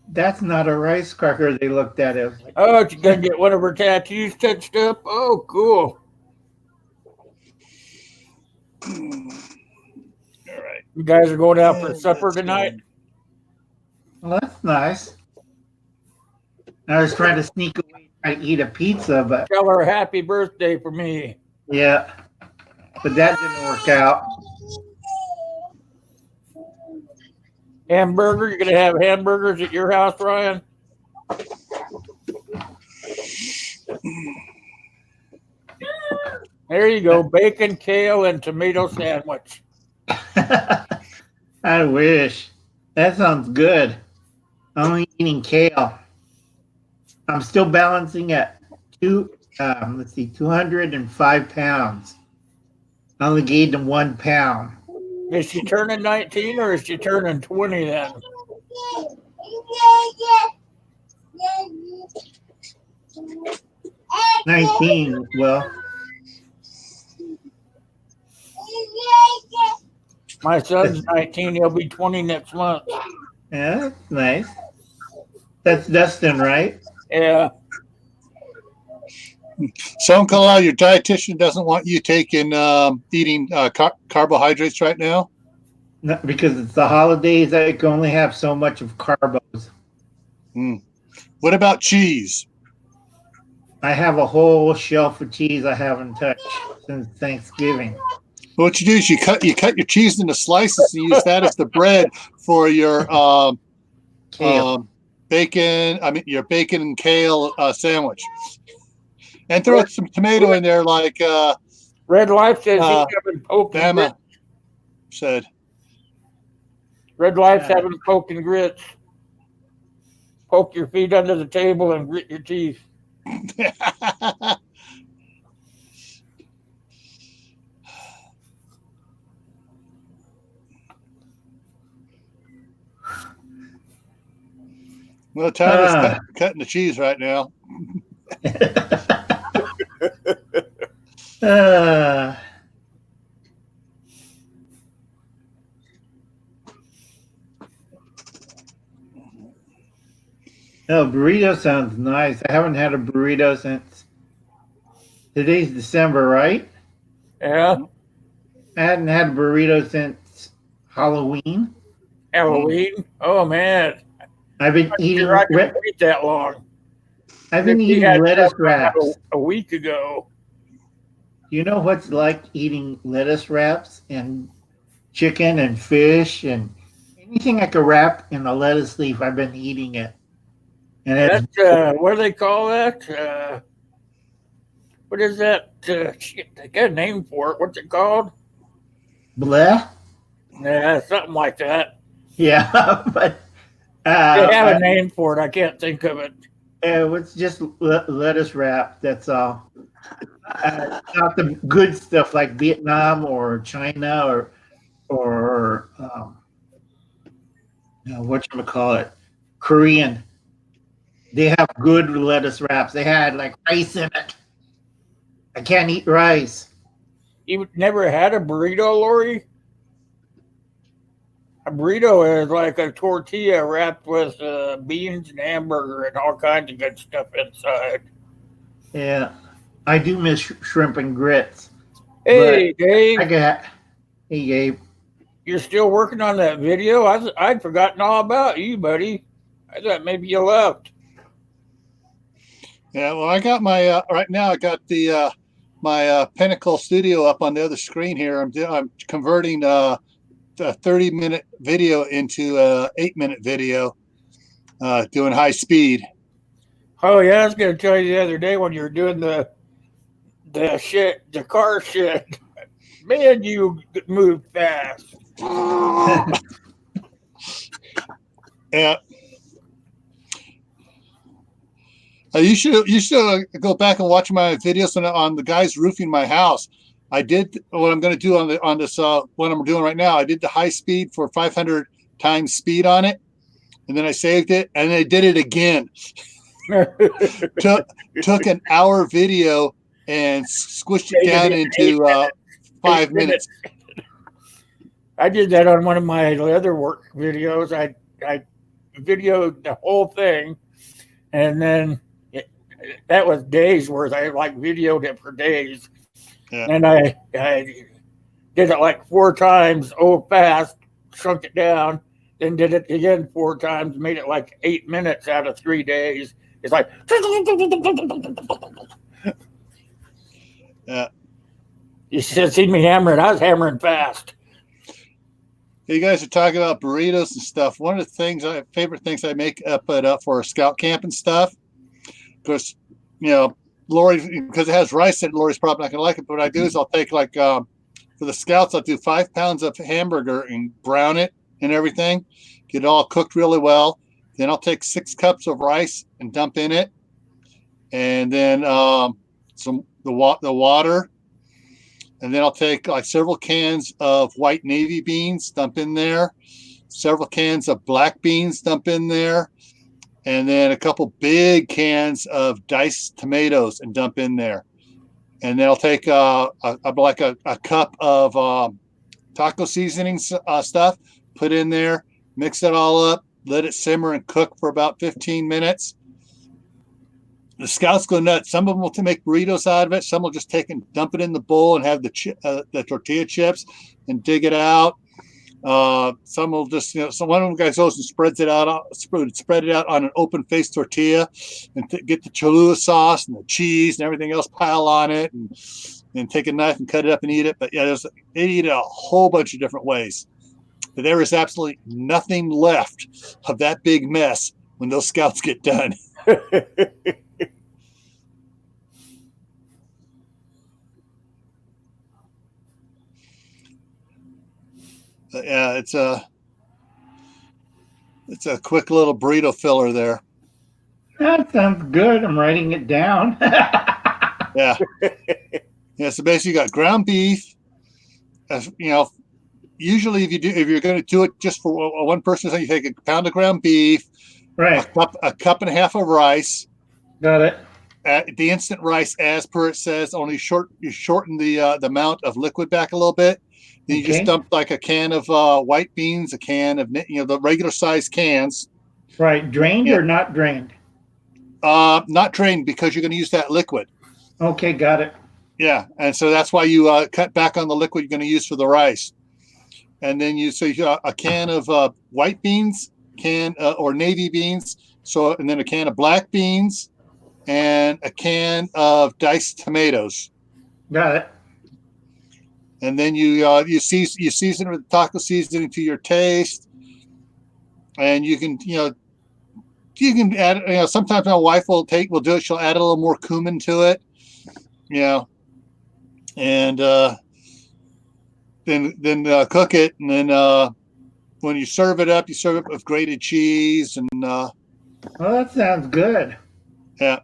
That's not a rice cracker. They looked at it. Oh, she's going to get one of her tattoos touched up? Oh, cool. All right. You guys are going out for supper tonight? Well, that's nice. I was trying to sneak away and eat a pizza, but Tell her happy birthday for me. yeah, but that didn't work out. Hamburger? You're going to have hamburgers at your house, Ryan? There you go. Bacon, kale, and tomato sandwich. I wish. That sounds good. I'm only eating kale. I'm still balancing at 205 pounds. I only gained 1 pound. Is she turning 19 or is she turning 20 then? Yeah. 19, well, My son's 19. He'll be 20 next month. yeah, that's nice. That's Dustin, right? Yeah. So, Uncle Al, your dietitian doesn't want you taking eating carbohydrates right now. No, because it's the holidays. I can only have so much of carbos. What about cheese? I have a whole shelf of cheese I haven't touched since Thanksgiving. What you do is you cut your cheese into slices and use that as the bread for your Kale. bacon. I mean your bacon and kale sandwich, and throw some tomato in there, like Red Life says he's having poke and Bama grits. said. Red Life's Yeah. having poke and grits. Poke your feet under the table and grit your teeth. Well, Tyler's Ah. cutting the cheese right now. Uh, oh, burrito sounds nice. I haven't had a burrito since today's December, right? Yeah, I hadn't had a burrito since Halloween. Halloween. Oh man, I've been eating you're not gonna wait that long. I've been We eating had lettuce some wraps. a week ago. You know what's like eating lettuce wraps and chicken and fish and anything I could wrap in a lettuce leaf. I've been eating it, and it's That's what do they call that? What is that? Shit, I got a name for it. What's it called? bleh. Yeah, something like that. Yeah, but They have a name for it. I can't think of it. it's just lettuce wrap. That's all. Not the good stuff like Vietnam or China or whatchamacallit, Korean. They have good lettuce wraps. They had like rice in it. I can't eat rice. You never had a burrito, Lori? A burrito is like a tortilla wrapped with beans and hamburger and all kinds of good stuff inside. Yeah, I do miss shrimp and grits. Hey, Dave, I got. Hey, Gabe. you're still working on that video? I'd forgotten all about you, buddy. I thought maybe you left. Yeah, well, I got my right now. I got the my Pinnacle Studio up on the other screen here. I'm converting a 30-minute video into a 8-minute video, doing high speed. Oh yeah, I was gonna tell you the other day when you were doing the car shit. Man, you move fast. Yeah. You should go back and watch my videos on the guys roofing my house. I did what I'm going to do on this what I'm doing right now. I did the high speed for 500 times speed on it, and then I saved it, and I did it again. Took an hour video and squished it down into 5 minutes. I did that on one of my leather work videos. I videoed the whole thing, and then that was days worth. I like videoed it for days, Yeah. and I did it like 4 times, fast, shrunk it down, then did it again 4 times, made it like 8 minutes out of 3 days. It's like, Yeah. You should have seen me hammering. I was hammering fast. You guys are talking about burritos and stuff. One of the favorite things I make up for scout camp and stuff. Because, Lori, because it has rice in it, Lori's probably not going to like it. But what I do is I'll take like, for the scouts, I'll do 5 pounds of hamburger and brown it and everything. Get it all cooked really well. Then I'll take 6 cups of rice and dump in it. And then the water. And then I'll take like several cans of white navy beans, dump in there. Several cans of black beans, dump in there. And then a couple big cans of diced tomatoes and dump in there. And then I'll take a cup of taco seasoning stuff, put in there, mix it all up, let it simmer and cook for about 15 minutes. The scouts go nuts. Some of them will make burritos out of it. Some will just take and dump it in the bowl and have the tortilla chips and dig it out. Some will just, so one of them guys goes and spread it out on an open faced tortilla and get the Cholula sauce and the cheese and everything else, pile on it, and and take a knife and cut it up and eat it. But yeah, they eat it a whole bunch of different ways. But there is absolutely nothing left of that big mess when those scouts get done. But yeah, it's a quick little burrito filler there. That sounds good. I'm writing it down. Yeah. Yeah. So basically, you got ground beef. Usually if you're going to do it just for one person, so you take a pound of ground beef, Right. a cup and a half of rice. Got it. The instant rice, as per it says, only you shorten the amount of liquid back a little bit. Then you just dump like a can of white beans, a can of the regular size cans. Right. Drained or not drained? Not drained, because you're going to use that liquid. Okay, got it. Yeah, and so that's why you cut back on the liquid you're going to use for the rice. And then you a can of white beans, or navy beans, and then a can of black beans, and a can of diced tomatoes. Got it. And then you season it with taco seasoning to your taste, and you can add, sometimes my wife will do it. She'll add a little more cumin to it, and then cook it, and then when you serve it up, you serve it with grated cheese and. Well, that sounds good. Yeah.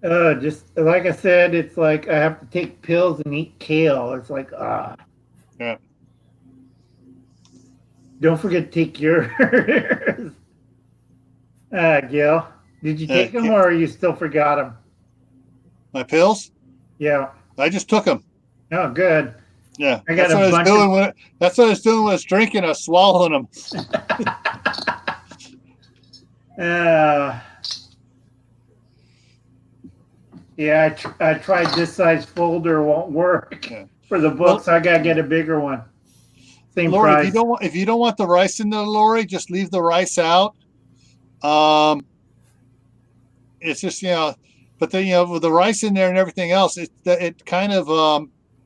Just like I said, it's like I have to take pills and eat kale. It's like Yeah. Don't forget to take yours. Gil, did you take them or you still forgot them? My pills? Yeah. I just took them. Oh, good. Yeah. I got that's what I was doing that's what I was doing when I was drinking. I was swallowing them. Yeah, I tried this size folder, won't work for the books. I gotta get a bigger one. Same Lori, price. if you don't want the rice in there, Lori, just leave the rice out. It's just but then with the rice in there and everything else, it kind of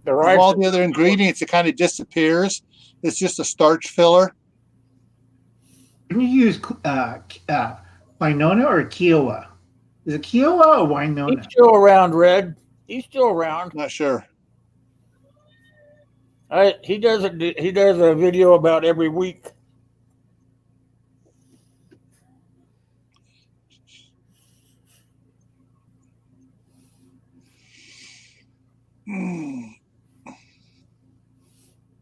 The rice, all the other ingredients, it kind of disappears. It's just a starch filler. Can you use Winona or Kiowa? Is it Kiowa or Winona? he's still around, Red. He's still around. Not sure. He does a video about every week.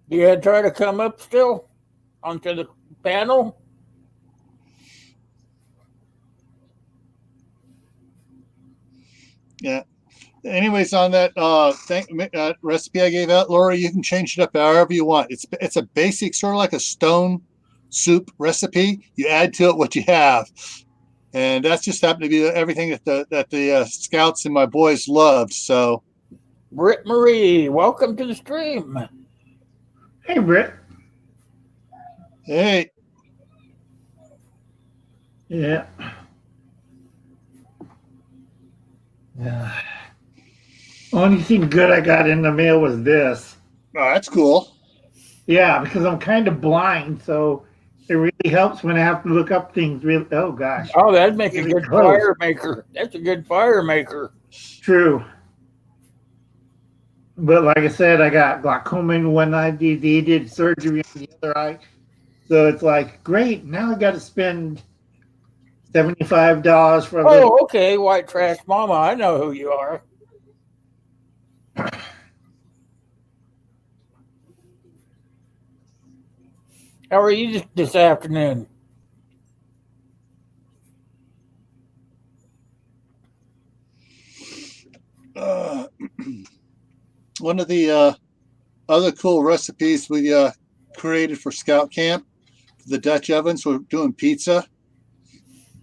You try to come up still onto the panel. Yeah. Anyways, on that recipe I gave out, Laura, you can change it up however you want. It's a basic, sort of like a stone soup recipe. You add to it what you have, and that's just happened to be everything that the scouts and my boys loved. So, Britt Marie, welcome to the stream. Hey, Britt. hey, Yeah. Only thing good I got in the mail was this. oh, that's cool. Yeah, because I'm kind of blind, so it really helps when I have to look up things. Really, oh gosh, Oh, that'd make a Really good close. fire maker. That's a good fire maker. true. But like I said, I got glaucoma in one eye. They did surgery on the other eye, so it's like great. Now I got to spend $75 for a little. Oh, okay, White Trash Mama. I know who you are. How are you this afternoon? One of the other cool recipes we created for Scout Camp, the Dutch ovens, we're doing pizza.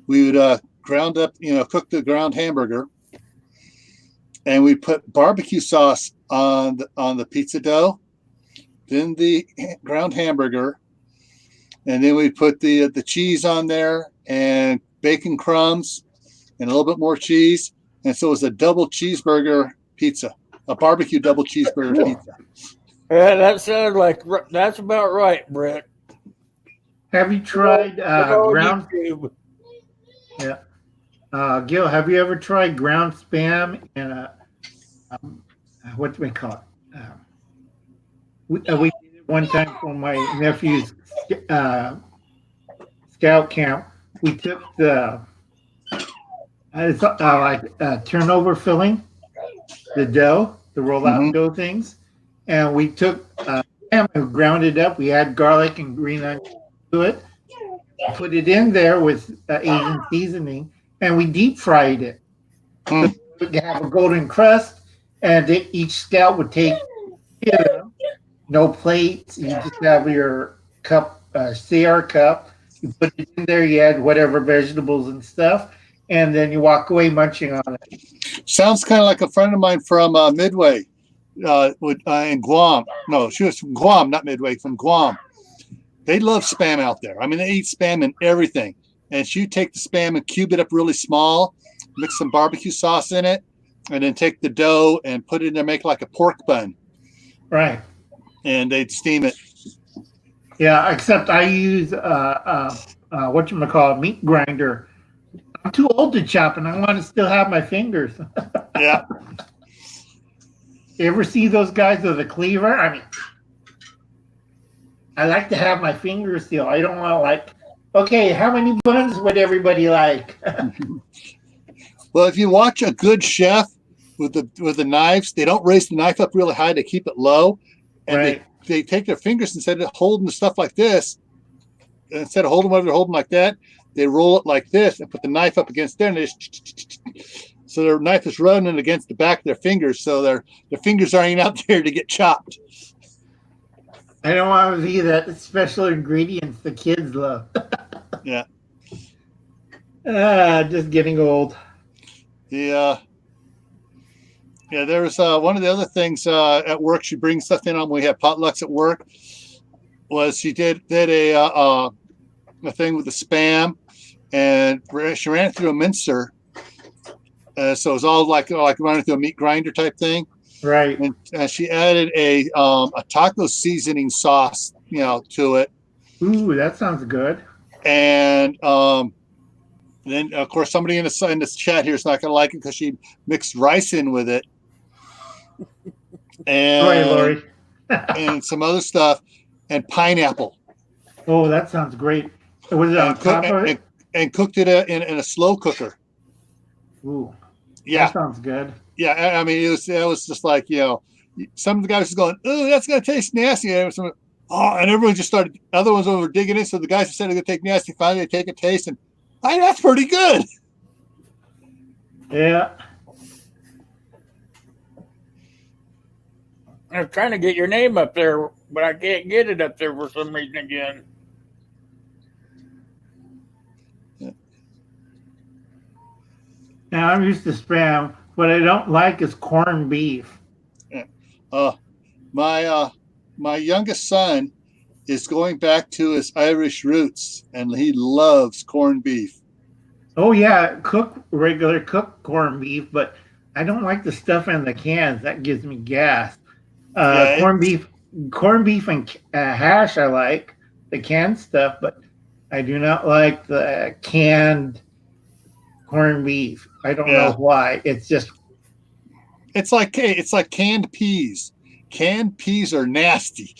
We would cook the ground hamburger, and we put barbecue sauce on the pizza dough, then the ground hamburger, and then we put the cheese on there and bacon crumbs and a little bit more cheese, and so it was a double cheeseburger pizza. a barbecue double cheeseburger pizza. Yeah, that sounds like that's about right, Brett. Have you tried Go on ground? YouTube. Yeah. Gil, have you ever tried ground spam and what do we call it? We did it one time for my nephew's scout camp. We took the turnover filling, the dough, the roll-out dough things, and we took ham and ground it up. We had garlic and green onion to it, put it in there with Asian seasoning, and we deep fried it. So we have a golden crust, and each scout would take no plates. You just have your cup, CR cup. You put it in there. You add whatever vegetables and stuff, and then you walk away munching on it. Sounds kind of like a friend of mine from Midway in Guam. No, she was from Guam, not Midway, from Guam. They love spam out there. I mean, they eat spam and everything. And you take the spam and cube it up really small, mix some barbecue sauce in it, and then take the dough and put it in there, make like a pork bun. Right. And they'd steam it. Yeah, except I use whatchamacallit, meat grinder. I'm too old to chop, and I want to still have my fingers. Yeah. You ever see those guys with a cleaver? I mean, I like to have my fingers still. I don't want okay, how many buns would everybody like? Well, if you watch a good chef with the knives, they don't raise the knife up really high. They keep it low, and Right. they take their fingers instead of holding the stuff like this. Instead of holding what they're holding like that, they roll it like this and put the knife up against there, and they just, so their knife is running against the back of their fingers, so their fingers aren't out there to get chopped. I don't want to be that special ingredients the kids love. Yeah. Just getting old. Yeah, there's one of the other things at work. She brings stuff in on when we have potlucks at work. Was she did a thing with the spam, and she ran it through a mincer. So it was all like running through a meat grinder type thing. Right. And she added a taco seasoning sauce, to it. Ooh, that sounds good. And then, of course, somebody in this chat here is not going to like it because she mixed rice in with it. And, Sorry, Lori. and some other stuff, and pineapple. Oh, that sounds great. Was it on top of it? And cooked it in a slow cooker. Ooh, Yeah, that sounds good. yeah. I mean, it was just like, some of the guys was going, "Oh, that's going to taste nasty." And everyone just started. Other ones were digging in. So the guys who said they're going to take nasty, finally they take a taste, and that's pretty good. Yeah. I'm trying to get your name up there, but I can't get it up there for some reason again. Now I'm used to spam. What I don't like is corned beef. My youngest son is going back to his Irish roots, and he loves corned beef. Oh yeah, regular cooked corned beef, but I don't like the stuff in the cans. That gives me gas. Corned beef and hash I like the canned stuff, but I do not like the canned corned beef. I don't know why. It's like canned peas. Canned peas are nasty.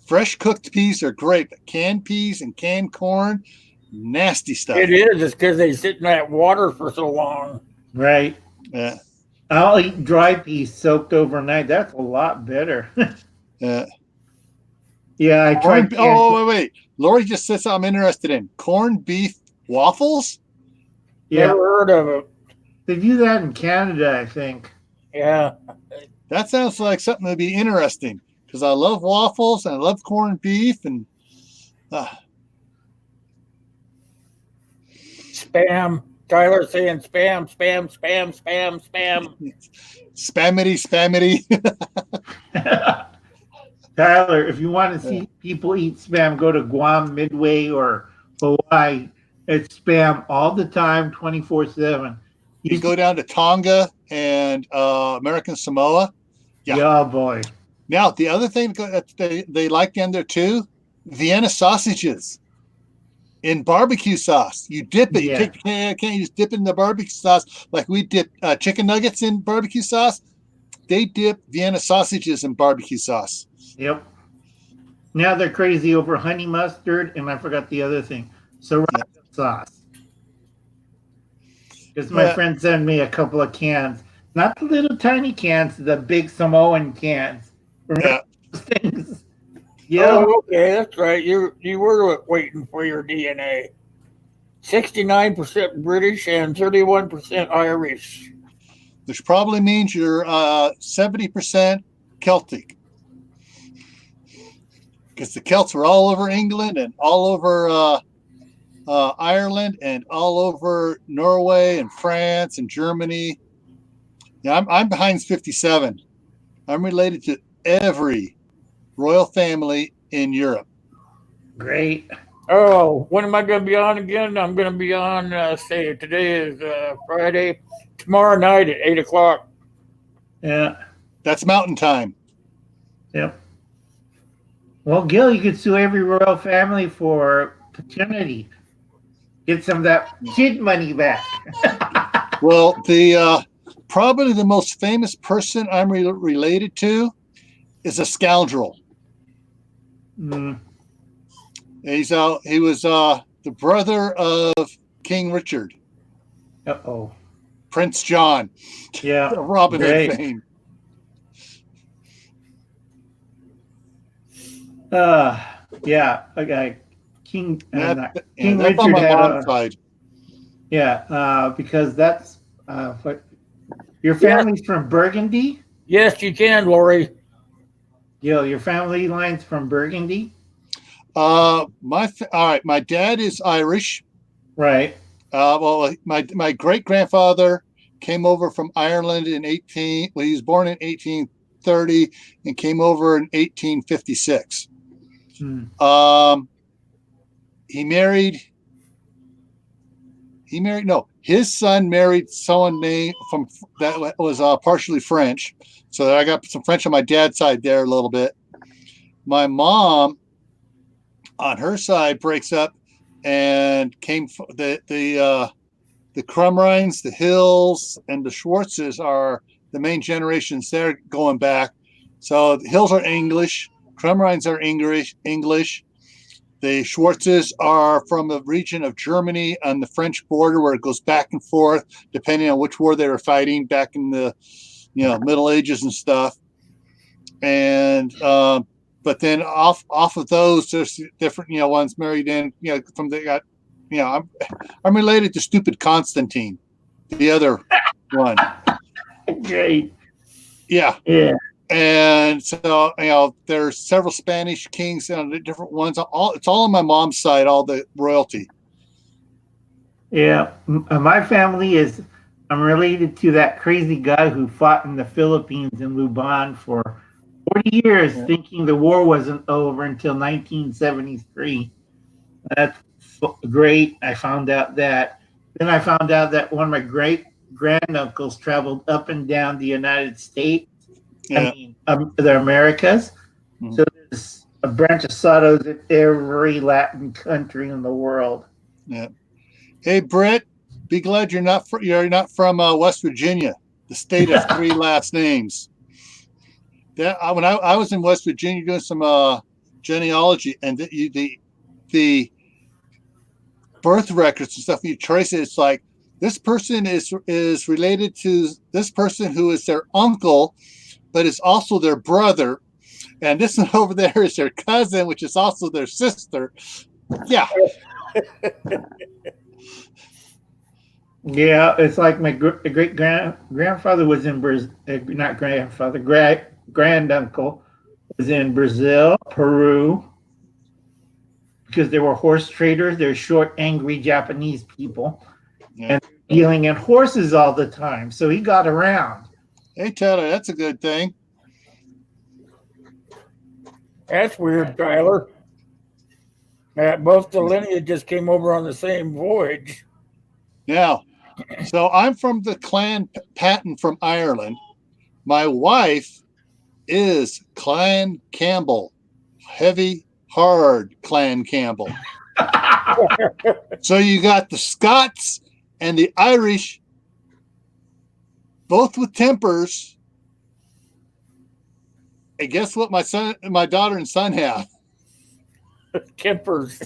Fresh cooked peas are great, but canned peas and canned corn, nasty stuff. It is. It's because they sit in that water for so long. right. Yeah. I'll eat dry peas soaked overnight. That's a lot better. Yeah. Yeah, I tried. Wait. Lori just said something I'm interested in. Corned beef waffles? Yeah, Never heard of it. they do that in Canada, I think. Yeah. That sounds like something that'd be interesting because I love waffles and I love corned beef and Spam. Tyler saying spam, spam, spam, spam, spam. spammity. Tyler, if you want to see people eat spam, go to Guam, Midway, or Hawaii. It's spam all the time, 24/7. You go down to Tonga and American Samoa, Yeah. Yeah, boy. Now, the other thing that they like down there too, Vienna sausages in barbecue sauce. You dip it. You Yeah. take the can, you just dip it in the barbecue sauce like we dip chicken nuggets in barbecue sauce. They dip Vienna sausages in barbecue sauce. Yep. Now they're crazy over honey mustard, and I forgot the other thing, sriracha sauce. Because my Yeah. friend sent me a couple of cans, not the little tiny cans, the big Samoan cans. Remember Yeah. those things? Yeah. Oh, okay, that's right. You were waiting for your DNA. 69% British and 31% Irish. Which probably means you're 70% Celtic. Because the Celts were all over England and all over Ireland and all over Norway and France and Germany. Yeah, I'm behind 57. I'm related to every royal family in Europe. Great. Oh, when am I going to be on again? I'm going to be on, say, today is Friday. Tomorrow night at 8 o'clock. Yeah. That's mountain time. Yep. Well, Gil, you could sue every royal family for paternity. Get some of that kid money back. Well, the probably the most famous person I'm related to is a scoundrel. Mm. He was the brother of King Richard, Uh-oh. Prince John, Yeah. Robin Hood Great. fame. Yeah. Okay. King That's Richard on my had mom's side. because that's what your family's from Burgundy. Yes, you can, Lori. Gil, your family line's from Burgundy, All right. My dad is Irish. right? Well, my great grandfather came over from Ireland he was born in 1830 and came over in 1856. Hmm. His son married someone named from that was partially French. So I got some French on my dad's side there a little bit. My mom on her side breaks up and came the Crumrines, the Hills, and the Schwartzes are the main generations there going back. So the Hills are English, Crumrines are English. The Schwartzes are from the region of Germany on the French border, where it goes back and forth depending on which war they were fighting back in the Middle Ages and stuff. And but then off of those, there's different ones married in from they got I'm related to stupid Constantine, the other one. Great. Yeah. Yeah. And so there's several Spanish kings and different ones. It's all on my mom's side, all the royalty. Yeah. My family I'm related to that crazy guy who fought in the Philippines in Lubon for 40 years, thinking the war wasn't over until 1973. That's great. I found out that. Then I found out that one of my great granduncles traveled up and down the United States. Yeah. I mean, the Americas. Mhm. So there's a branch of Sotos in every Latin country in the world. Yeah. Hey, Britt, be glad you're not from West Virginia, the state of three last names. When I was in West Virginia doing some genealogy, and the birth records and stuff, you trace it. It's like this person is related to this person who is their uncle, but is also their brother, and this one over there is their cousin, which is also their sister. Yeah. Yeah, it's like my great grandfather was in Brazil. Not grandfather, granduncle was in Brazil, Peru, because they were horse traders. They're short, angry Japanese people, and dealing in horses all the time. So he got around. Hey, Taylor, that's a good thing. That's weird, Tyler. Both the lineages came over on the same voyage. Now, so I'm from the clan Patton from Ireland. My wife is Clan Campbell. Heavy, hard Clan Campbell. So you got the Scots and the Irish, both with tempers. And guess what my daughter and son have? Tempers.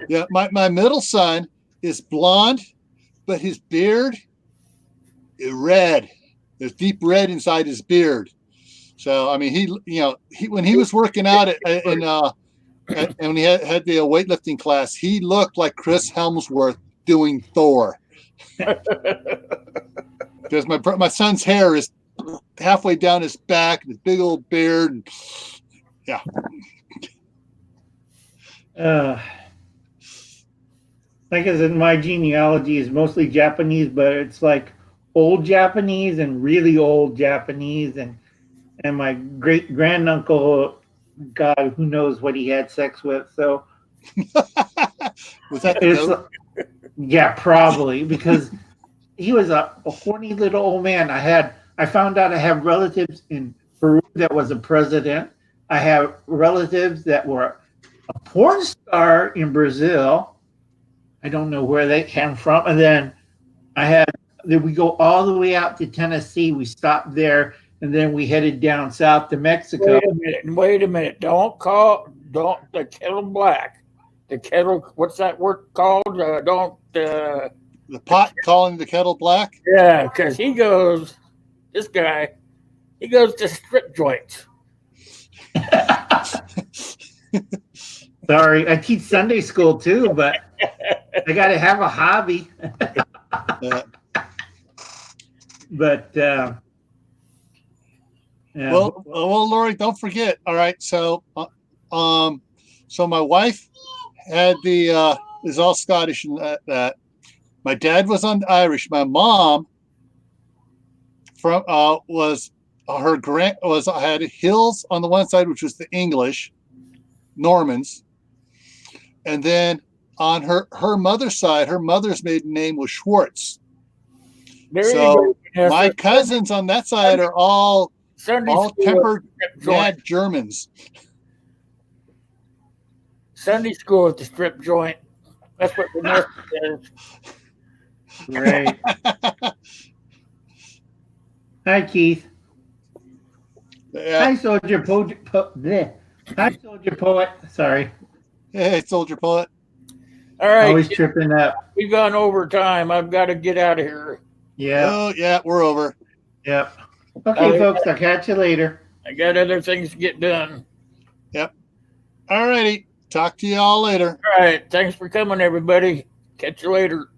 Yeah, my middle son is blonde, but his beard is red. There's deep red inside his beard. So I mean, he when he was working out and when he had the weightlifting class, he looked like Chris Hemsworth doing Thor. Because my son's hair is halfway down his back, and his big old beard, and yeah. Like I said, my genealogy is mostly Japanese, but it's like old Japanese and really old Japanese, and my great granduncle, God, who knows what he had sex with. So Was that the it's goat? yeah, probably because he was a horny little old man. I found out I have relatives in Peru that was a president. I have relatives that were a porn star in Brazil. I don't know where they came from. And then we go all the way out to Tennessee. We stopped there, and then we headed down south to Mexico. Wait a minute. Don't the kettle black. The kettle, what's that word called? The pot calling the kettle black? Yeah, because this guy goes to strip joints. Sorry, I teach Sunday school too, but I got to have a hobby. But yeah. Well, Lori, don't forget. All right, so my wife had is all Scottish and that. My dad was Irish. My mom had Hills on the one side, which was the English, Normans, and then on her mother's side, her mother's maiden name was Schwartz. So my cousins on that side are all tempered mad Germans. Sunday school at the strip joint. That's what the nurse says. Right. Hi, Keith. Yeah. Hi, Soldier Poet. Hi, Soldier Poet. Sorry. Hey, Soldier Poet. All right. Always tripping up. We've gone over time. I've got to get out of here. Yeah. Oh, yeah, we're over. Yep. Okay, folks. I'll catch you later. I got other things to get done. Yep. All righty. Talk to you all later. All right. Thanks for coming, everybody. Catch you later.